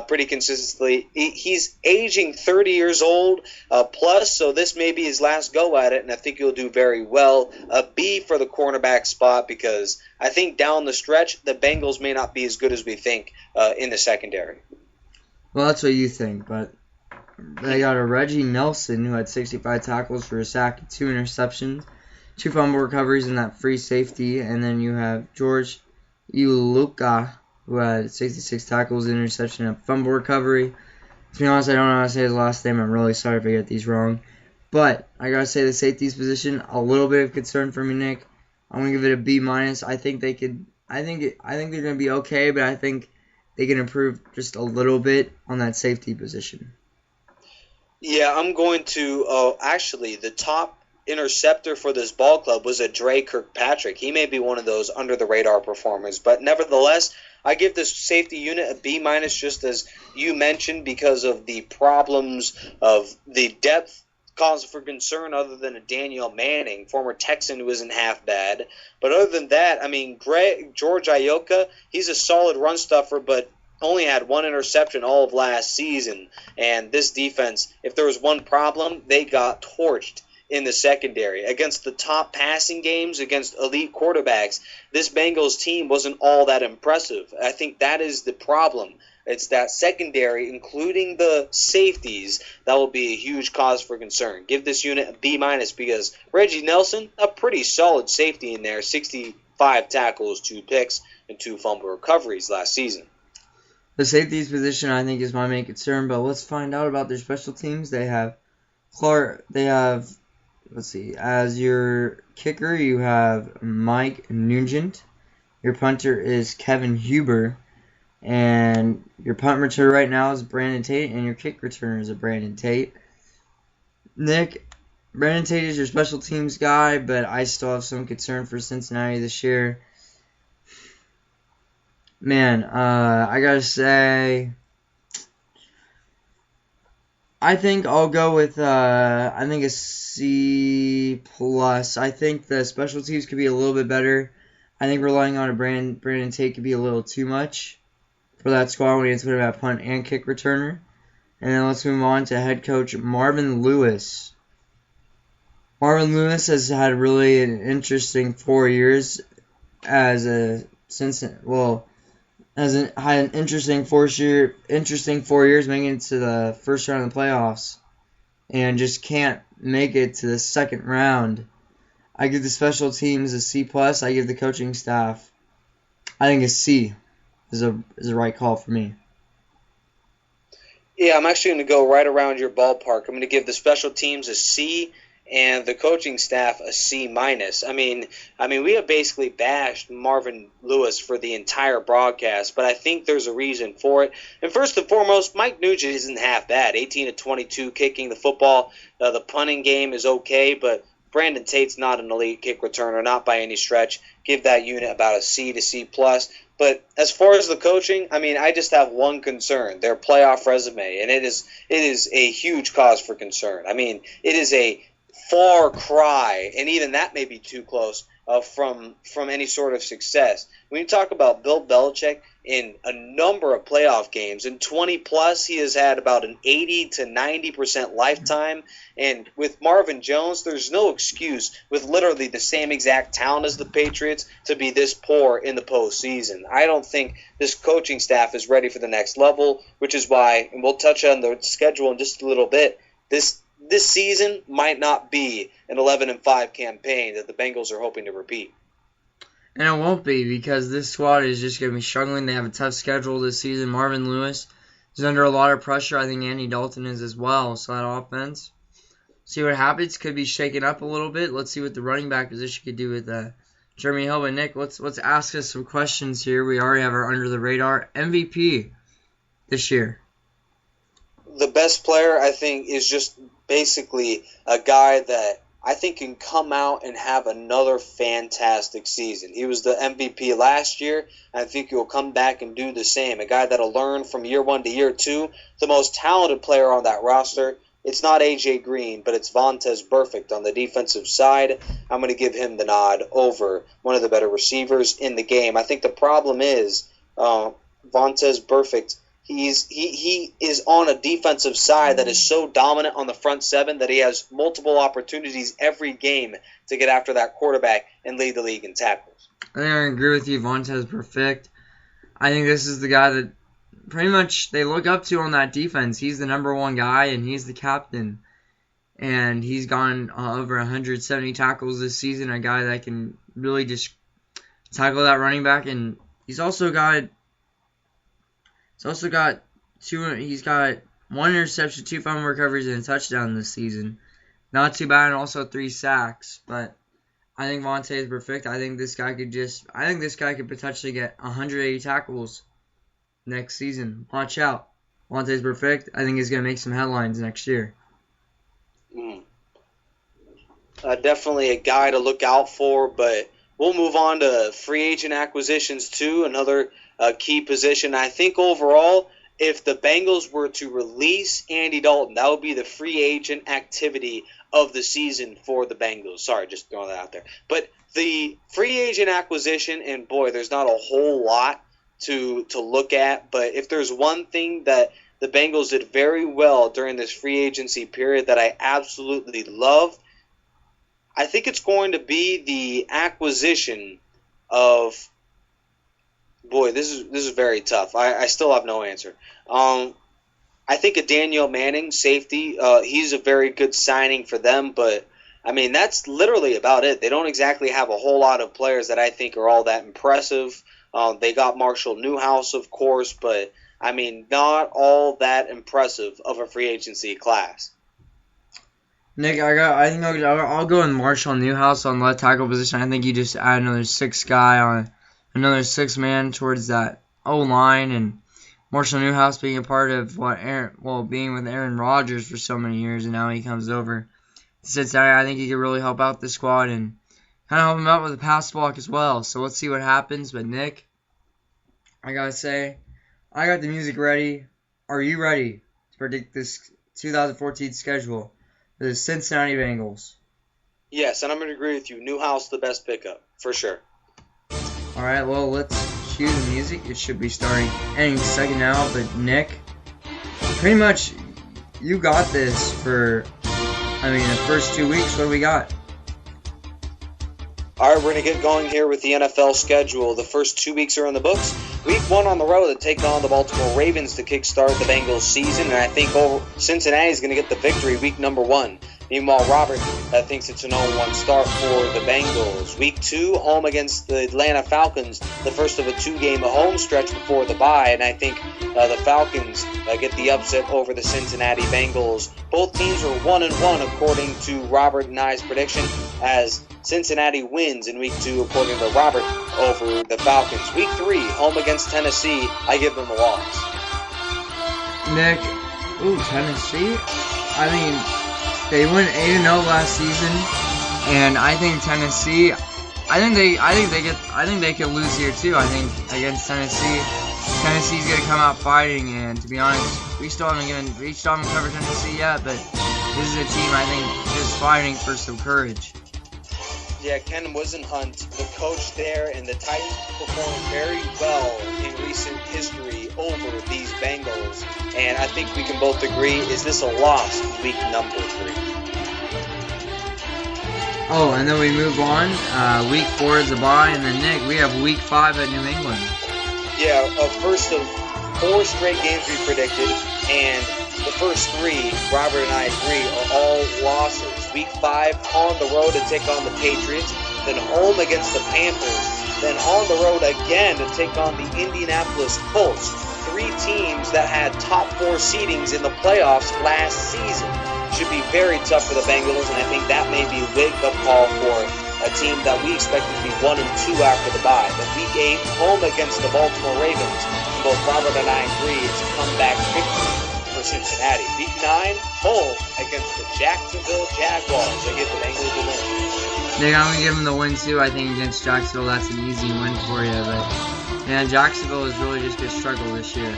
pretty consistently. He's aging 30 years old plus, so this may be his last go at it, and I think he'll do very well. A B for the cornerback spot, because I think down the stretch, the Bengals may not be as good as we think in the secondary. Well, that's what you think, but they got a Reggie Nelson who had 65 tackles for a sack and 2 interceptions. 2 fumble recoveries in that free safety, and then you have George Iuluka, who had 66 tackles, interception, and fumble recovery. To be honest, I don't know how to say his last name. I'm really sorry if I get these wrong. But I gotta say the safeties position, a little bit of concern for me, Nick. I'm gonna give it a B-. I think they could. I think they're gonna be okay, but I think they can improve just a little bit on that safety position. Yeah, I'm going to. Actually, the top interceptor for this ball club was a Dre Kirkpatrick. He may be one of those under-the-radar performers, but nevertheless, I give this safety unit a B-, just as you mentioned, because of the problems of the depth cause for concern, other than a Daniel Manning, former Texan, who isn't half bad. But other than that, I mean, George Iloka, he's a solid run stuffer, but only had 1 interception all of last season. And this defense, if there was one problem, they got torched in the secondary. Against the top passing games, against elite quarterbacks, this Bengals team wasn't all that impressive. I think that is the problem. It's that secondary, including the safeties, that will be a huge cause for concern. Give this unit a B-, because Reggie Nelson, a pretty solid safety in there, 65 tackles, 2 picks, and 2 fumble recoveries last season. The safeties position, I think, is my main concern, but let's find out about their special teams. Let's see, as your kicker, you have Mike Nugent. Your punter is Kevin Huber. And your punt returner right now is Brandon Tate, and your kick returner is Brandon Tate. Nick, Brandon Tate is your special teams guy, but I still have some concern for Cincinnati this year. Man, I gotta say, I think I'll go with a C+. I think the special teams could be a little bit better. I think relying on a Brandon Tate could be a little too much for that squad when it's put at punt and kick returner. And then let's move on to head coach Marvin Lewis. Marvin Lewis has had really an interesting 4 years as a Cincinnati. Had an interesting 4 years making it to the first round of the playoffs, and just can't make it to the second round. I give the special teams a C+. I give the coaching staff, I think a C is a right call for me. Yeah, I'm actually going to go right around your ballpark. I'm going to give the special teams a C and the coaching staff a C-. I mean, we have basically bashed Marvin Lewis for the entire broadcast, but I think there's a reason for it. And first and foremost, Mike Nugent isn't half bad. 18 to 22 kicking the football. The punting game is okay, but Brandon Tate's not an elite kick returner, not by any stretch. Give that unit about a C to C+. But as far as the coaching, I mean, I just have one concern: their playoff resume, and it is a huge cause for concern. I mean, it is a far cry, and even that may be too close from any sort of success. When you talk about Bill Belichick in a number of playoff games, in 20 plus, he has had about an 80 to 90% lifetime. And with Marvin Jones, there's no excuse with literally the same exact talent as the Patriots to be this poor in the postseason. I don't think this coaching staff is ready for the next level, which is why, and we'll touch on the schedule in just a little bit, this season might not be an 11-5 campaign that the Bengals are hoping to repeat. And it won't be, because this squad is just going to be struggling. They have a tough schedule this season. Marvin Lewis is under a lot of pressure. I think Andy Dalton is as well. So that offense, see what happens. Could be shaken up a little bit. Let's see what the running back position could do with Jeremy Hill. But Nick, let's ask us some questions here. We already have our under the radar MVP this year. The best player, I think, is just basically a guy that I think can come out and have another fantastic season. He was the MVP last year, and I think he'll come back and do the same. A guy that'll learn from year one to year two. The most talented player on that roster, it's not A.J. Green, but it's Vontaze Burfict on the defensive side. I'm going to give him the nod over one of the better receivers in the game. I think the problem is Vontaze Burfict, he is on a defensive side that is so dominant on the front seven that he has multiple opportunities every game to get after that quarterback and lead the league in tackles. I think I agree with you. Vontaze Burfict. I think this is the guy that pretty much they look up to on that defense. He's the number one guy, and he's the captain. And he's gone over 170 tackles this season, a guy that can really just tackle that running back. And he's also got one interception, 2 fumble recoveries, and a touchdown this season. Not too bad, and also 3 sacks. But I think Vontaze Burfict. I think this guy could potentially get 180 tackles next season. Watch out. Vontaze Burfict, I think he's going to make some headlines next year. Definitely a guy to look out for, but we'll move on to free agent acquisitions too, another key position. I think overall, if the Bengals were to release Andy Dalton, that would be the free agent activity of the season for the Bengals. Sorry, just throwing that out there. But the free agent acquisition, and boy, there's not a whole lot to look at, but if there's one thing that the Bengals did very well during this free agency period that I absolutely love, I think it's going to be the acquisition of, boy, this is very tough. I still have no answer. I think a Daniel Manning, safety, he's a very good signing for them, but I mean, that's literally about it. They don't exactly have a whole lot of players that I think are all that impressive. They got Marshall Newhouse, of course, but I mean, not all that impressive of a free agency class. Nick, I think I'll go in Marshall Newhouse on left tackle position. I think you just add another 6 man towards that O-line, and Marshall Newhouse being a part of being with Aaron Rodgers for so many years, and now he comes over to Cincinnati. I think he could really help out the squad and kind of help him out with the pass block as well. So let's see what happens. But Nick, I gotta say, I got the music ready. Are you ready to predict this 2014 schedule for the Cincinnati Bengals? Yes, and I'm going to agree with you. Newhouse, the best pickup, for sure. All right, well, let's cue the music. It should be starting any second now. But Nick, pretty much you got this for, the first 2 weeks. What do we got? All right, we're going to get going here with the NFL schedule. The first 2 weeks are in the books. Week 1 on the road, they take on the Baltimore Ravens to kickstart the Bengals season, and I think Cincinnati is going to get the victory week number 1. Meanwhile, Robert thinks it's an 0-1 start for the Bengals. Week 2, home against the Atlanta Falcons, the first of a 2-game home stretch before the bye, and I think the Falcons get the upset over the Cincinnati Bengals. Both teams are 1-1 according to Robert and I's prediction, as Cincinnati wins in Week 2 according to Robert over the Falcons. Week 3, home against Tennessee, I give them a loss. Nick, Tennessee? They went 8-0 last season And I think Tennessee, I think they could lose here too. I think against Tennessee, Tennessee's gonna come out fighting. And to be honest, we still haven't covered Tennessee yet, but this is a team I think just fighting for some courage. Yeah, Ken Wisenhunt, the coach there, and the Titans performed very well in recent history over these Bengals. And I think we can both agree, is this a loss in week number 3? Oh, and then we move on. Week 4 is a bye, and then Nick, we have week 5 at New England. Yeah, first of 4 straight games we predicted, and the first 3, Robert and I agree, are all losses. Week 5 on the road to take on the Patriots, then home against the Panthers, then on the road again to take on the Indianapolis Colts. 3 teams that had top 4 seedings in the playoffs last season. Should be very tough for the Bengals, and I think that may be a wake-up call for a team that we expected to be 1-2 after the bye. But week 8, home against the Baltimore Ravens. Both Robert and I agree it's a comeback victory for Cincinnati. Week 9, home against the Jacksonville Jaguars. I give the Bengals the win. Nick, I'm going to give them the win too. I think against Jacksonville, that's an easy win for you. But, man, Jacksonville is really just going to struggle this year.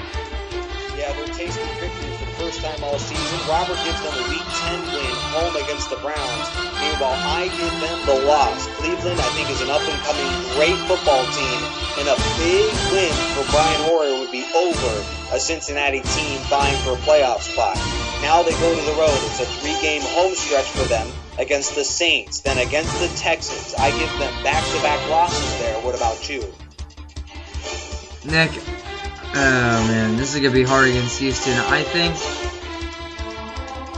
Yeah, they're tasting victory for the first time all season. Robert gives them a Week 10 win home against the Browns. Meanwhile, I give them the loss. Cleveland, I think, is an up-and-coming great football team, and a big win for Brian Hoyer would be over a Cincinnati team vying for a playoff spot. Now they go to the road. It's a 3-game home stretch for them against the Saints, then against the Texans. I give them back-to-back losses there. What about you? Nick, oh man, this is gonna be hard against Houston. I think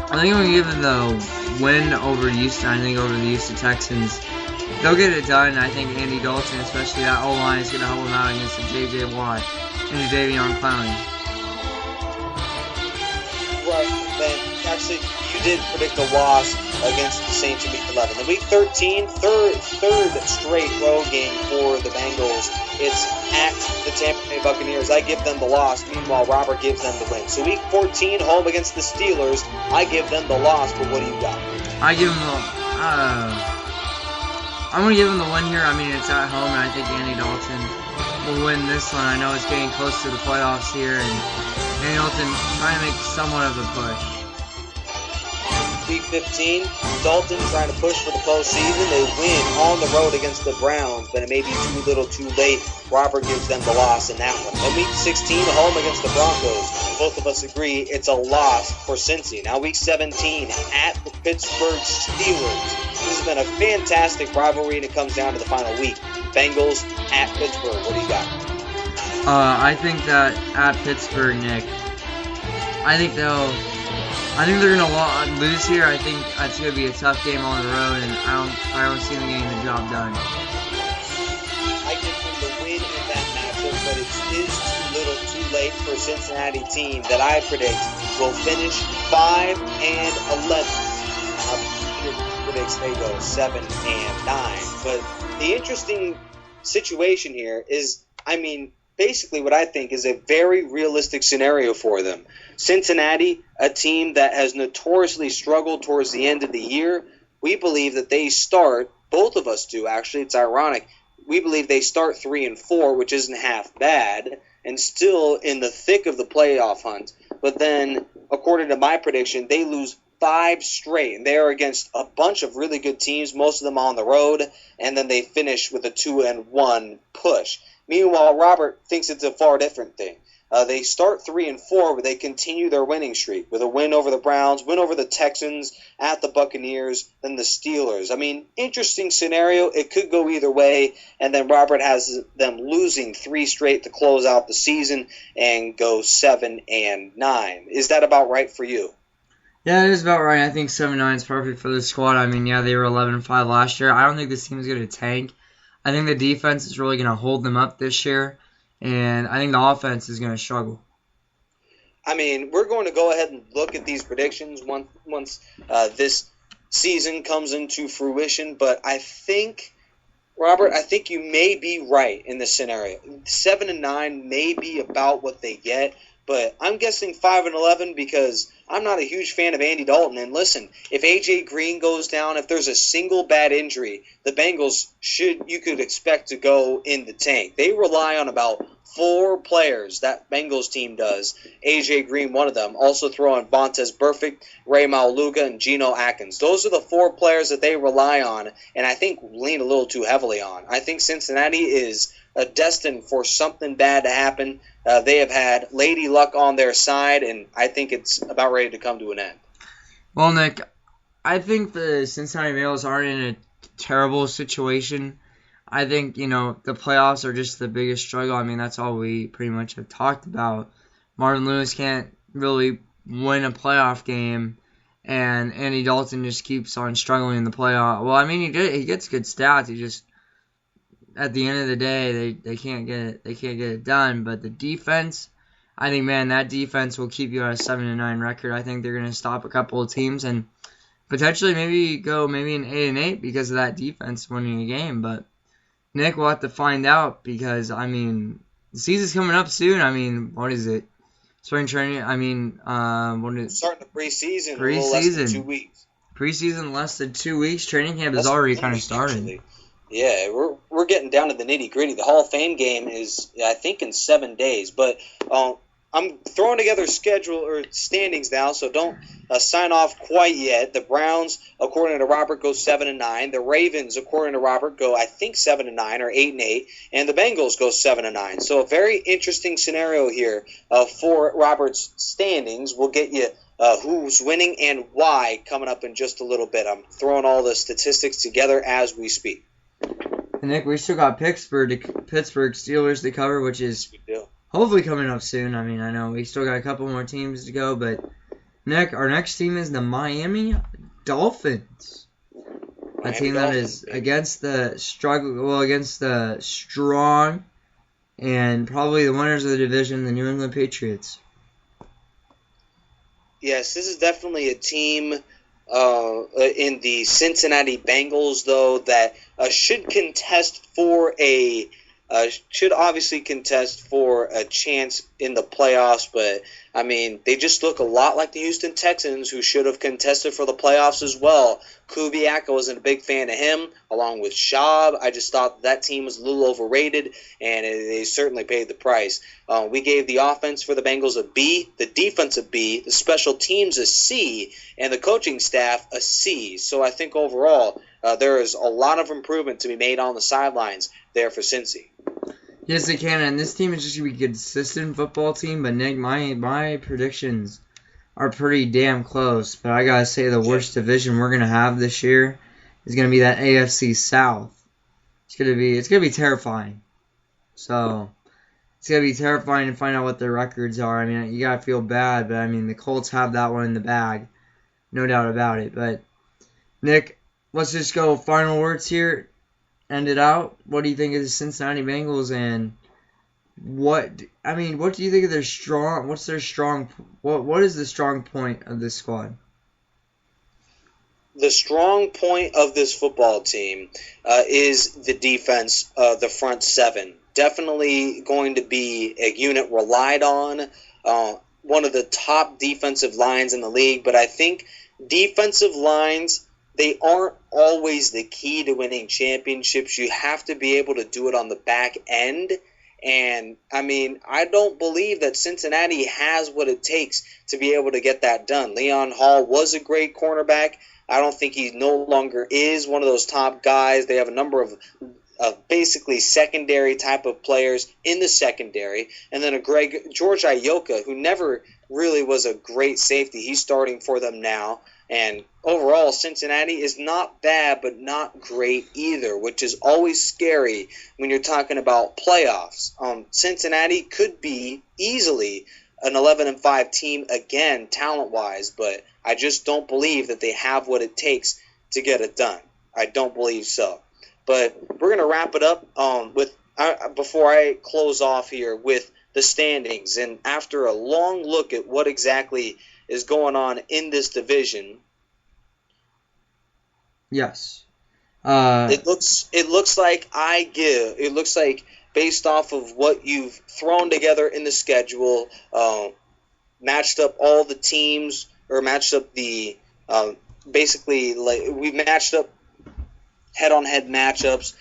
I'm gonna give them the win over Houston. I think over the Houston Texans, they'll get it done. I think Andy Dalton, especially that O-line, is gonna help them out against the J.J. Watt and the Davion Clowney. Right, then actually you did predict a loss against the Saints in Week 11. The Week 13, third straight road game for the Bengals. It's at the Tampa Bay Buccaneers. I give them the loss. Meanwhile, Robert gives them the win. So Week 14, home against the Steelers. I give them the loss, but what do you got? I give them I'm going to give them the win here. I mean, it's at home, and I think Andy Dalton will win this one. I know it's getting close to the playoffs here, and Andy Dalton trying to make somewhat of a push. Week 15, Dalton trying to push for the postseason. They win on the road against the Browns, but it may be too little too late. Robert gives them the loss in that one. Then Week 16, home against the Broncos. Both of us agree it's a loss for Cincy. Now Week 17, at the Pittsburgh Steelers. This has been a fantastic rivalry, and it comes down to the final week. Bengals at Pittsburgh. What do you got? I think that at Pittsburgh, Nick, I think they're gonna lose here. I think it's gonna be a tough game on the road, and I don't see them getting the job done. I give them the win in that matchup, but it is too little, too late for a Cincinnati team that I predict will finish 5-11. Peter predicts they go 7-9. But the interesting situation here is, I mean, basically what I think is a very realistic scenario for them. Cincinnati, a team that has notoriously struggled towards the end of the year, we believe that they start, both of us do actually, it's ironic, we believe they start 3-4, which isn't half bad, and still in the thick of the playoff hunt. But then, according to my prediction, they lose 5 straight, and they are against a bunch of really good teams, most of them on the road, and then they finish with a 2-1 push. Meanwhile, Robert thinks it's a far different thing. They start 3-4, but they continue their winning streak with a win over the Browns, win over the Texans, at the Buccaneers, then the Steelers. I mean, interesting scenario. It could go either way, and then Robert has them losing 3 straight to close out the season and go 7-9. Is that about right for you? Yeah, it is about right. I think 7-9 is perfect for this squad. I mean, yeah, they were 11-5 last year. I don't think this team is going to tank. I think the defense is really going to hold them up this year, and I think the offense is going to struggle. I mean, we're going to go ahead and look at these predictions once this season comes into fruition, but I think, Robert, you may be right in this scenario. 7-9 may be about what they get, but I'm guessing 5-11 because I'm not a huge fan of Andy Dalton. And listen, if A.J. Green goes down, if there's a single bad injury, the Bengals you could expect to go in the tank. They rely on about 4 players, that Bengals team does. A.J. Green, one of them. Also throw in Vontaze Burfict, Ray Mauluga, and Geno Atkins. Those are the 4 players that they rely on, and I think lean a little too heavily on. I think Cincinnati is destined for something bad to happen. They have had Lady Luck on their side, and I think it's about ready to come to an end. Well, Nick, I think the Cincinnati Bengals aren't in a terrible situation. I think, the playoffs are just the biggest struggle. I mean, that's all we pretty much have talked about. Marvin Lewis can't really win a playoff game, and Andy Dalton just keeps on struggling in the playoff. Well, I mean, he gets good stats. He just, at the end of the day, they can't get it done. But the defense, I think, man, that defense will keep you at a 7-9 record. I think they're going to stop a couple of teams and potentially maybe go an 8-8 because of that defense winning a game. But Nick, we'll have to find out because, I mean, the season's coming up soon. I mean, what is it? Spring training? I mean, what is it? Starting the preseason. A little less than 2 weeks. Preseason less than 2 weeks. Training camp has already kind of started. Actually. Yeah, we're getting down to the nitty gritty. The Hall of Fame game is, I think, in 7 days. But I'm throwing together schedule or standings now, so don't sign off quite yet. The Browns, according to Robert, go 7-9. The Ravens, according to Robert, go I think 7-9 or 8-8, and the Bengals go 7-9. So a very interesting scenario here for Robert's standings. We'll get you who's winning and why coming up in just a little bit. I'm throwing all the statistics together as we speak. And Nick, we still got Pittsburgh Steelers to cover, which is hopefully coming up soon. I mean, I know we still got a couple more teams to go, but Nick, our next team is the Miami Dolphins. A team that is against the strong and probably the winners of the division, the New England Patriots. Yes, this is definitely a team in the Cincinnati Bengals, though, that should obviously contest for a chance in the playoffs, but I mean, they just look a lot like the Houston Texans, who should have contested for the playoffs as well. Kubiak, I wasn't a big fan of him, along with Schaub. I just thought that team was a little overrated, and they certainly paid the price. We gave the offense for the Bengals a B, the defense a B, the special teams a C, and the coaching staff a C. So I think overall there is a lot of improvement to be made on the sidelines there for Cincy. Yes, they can, and this team is just going to be a consistent football team, but Nick, my predictions are pretty damn close, but I got to say the worst division we're going to have this year is going to be that AFC South. It's going to be terrifying. So, it's going to be terrifying to find out what their records are. I mean, you got to feel bad, but I mean, the Colts have that one in the bag. No doubt about it, but Nick, let's just go final words here. End it out. What do you think of the Cincinnati Bengals, and what do you think of their strong? What is the strong point of this squad? The strong point of this football team is the defense, the front seven. Definitely going to be a unit relied on. One of the top defensive lines in the league, but I think defensive lines, they aren't always the key to winning championships. You have to be able to do it on the back end. And, I mean, I don't believe that Cincinnati has what it takes to be able to get that done. Leon Hall was a great cornerback. I don't think he no longer is one of those top guys. They have a number of basically secondary type of players in the secondary. And then George Iyoka, who never really was a great safety. He's starting for them now. And overall, Cincinnati is not bad, but not great either, which is always scary when you're talking about playoffs. Cincinnati could be easily an 11-5 team again, talent-wise, but I just don't believe that they have what it takes to get it done. I don't believe so. But we're going to wrap it up before I close off here with the standings. And after a long look at what exactly is going on in this division. Yes. It looks like based off of what you've thrown together in the schedule, matched up all the teams, or matched up the basically, like, we've matched up head-on-head matchups,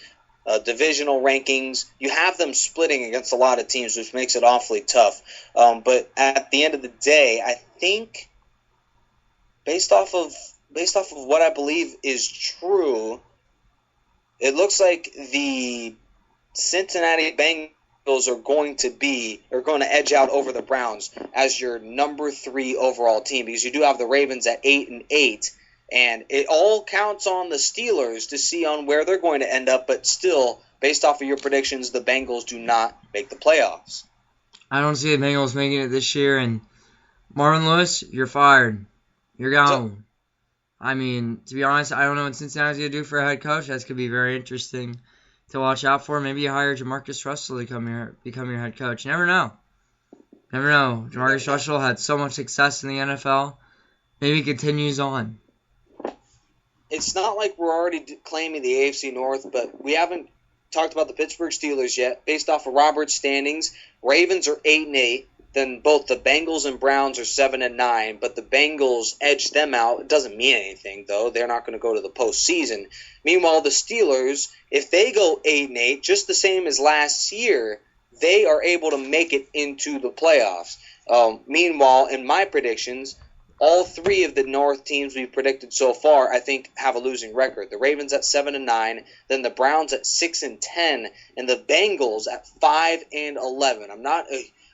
divisional rankings. You have them splitting against a lot of teams, which makes it awfully tough. But at the end of the day, I think based off of what I believe is true, it looks like the Cincinnati Bengals are going to edge out over the Browns as your number 3 overall team, because you do have the Ravens at 8-8. And it all counts on the Steelers to see on where they're going to end up, but still, based off of your predictions, the Bengals do not make the playoffs. I don't see the Bengals making it this year, and Marvin Lewis, you're fired. You're gone. I mean, to be honest, I don't know what Cincinnati's going to do for a head coach. That's going to be very interesting to watch out for. Maybe you hire Jamarcus Russell to become your head coach. You never know. Never know. Jamarcus Russell had so much success in the NFL. Maybe he continues on. It's not like we're already claiming the AFC North, but we haven't talked about the Pittsburgh Steelers yet. Based off of Robert's standings, Ravens are 8-8. Then both the Bengals and Browns are 7-9. But the Bengals edged them out. It doesn't mean anything, though. They're not going to go to the postseason. Meanwhile, the Steelers, if they go 8-8, just the same as last year, they are able to make it into the playoffs. Meanwhile, in my predictions, all 3 of the North teams we've predicted so far, I think, have a losing record. The Ravens at 7-9, then the Browns at 6-10, and the Bengals at 5-11.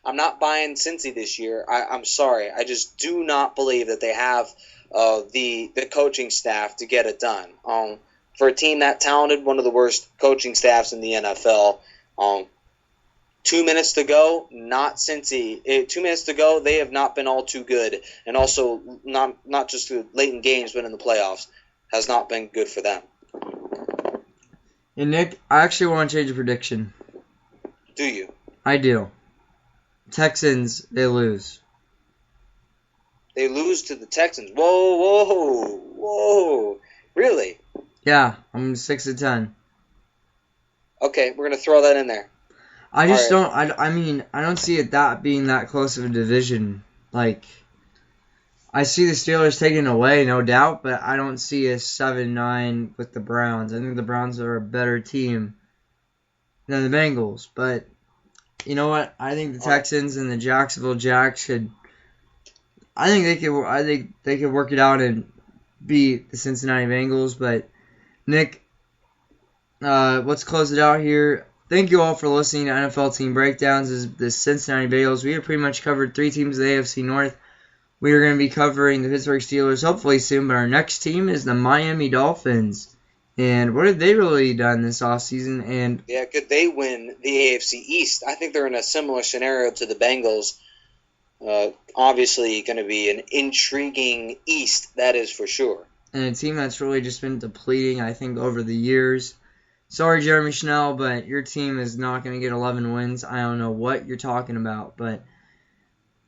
I'm not buying Cincy this year. I'm sorry. I just do not believe that they have the coaching staff to get it done. For a team that talented, one of the worst coaching staffs in the NFL. 2 minutes to go, not Cincy. 2 minutes to go, they have not been all too good. And also, not just late in games, but in the playoffs, has not been good for them. And Nick, I actually want to change a prediction. Do you? I do. Texans, they lose. They lose to the Texans. Whoa. Really? Yeah, I'm 6-10. Okay, we're going to throw that in there. I just don't. I mean, I don't see it being that close of a division. Like, I see the Steelers taking away, no doubt, but I don't see a 7-9 with the Browns. I think the Browns are a better team than the Bengals. But you know what? I think the Texans and the Jacksonville Jacks should. I think they could work it out and beat the Cincinnati Bengals. But Nick, let's close it out here. Thank you all for listening to NFL Team Breakdowns. This is the Cincinnati Bengals. We have pretty much covered 3 teams of the AFC North. We are going to be covering the Pittsburgh Steelers hopefully soon, but our next team is the Miami Dolphins. And what have they really done this offseason? And yeah, could they win the AFC East? I think they're in a similar scenario to the Bengals. Obviously going to be an intriguing East, that is for sure. And a team that's really just been depleting, I think, over the years. Sorry, Jeremy Schnell, but your team is not going to get 11 wins. I don't know what you're talking about, but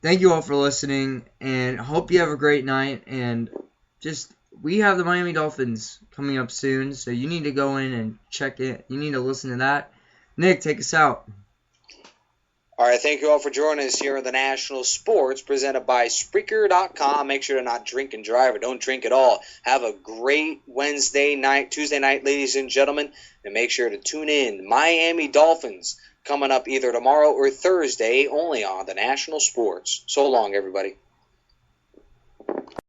thank you all for listening, and hope you have a great night. And we have the Miami Dolphins coming up soon, so you need to go in and check it. You need to listen to that. Nick, take us out. All right, thank you all for joining us here on the National Sports presented by Spreaker.com. Make sure to not drink and drive, or don't drink at all. Have a great Tuesday night, ladies and gentlemen, and make sure to tune in. Miami Dolphins coming up either tomorrow or Thursday, only on the National Sports. So long, everybody.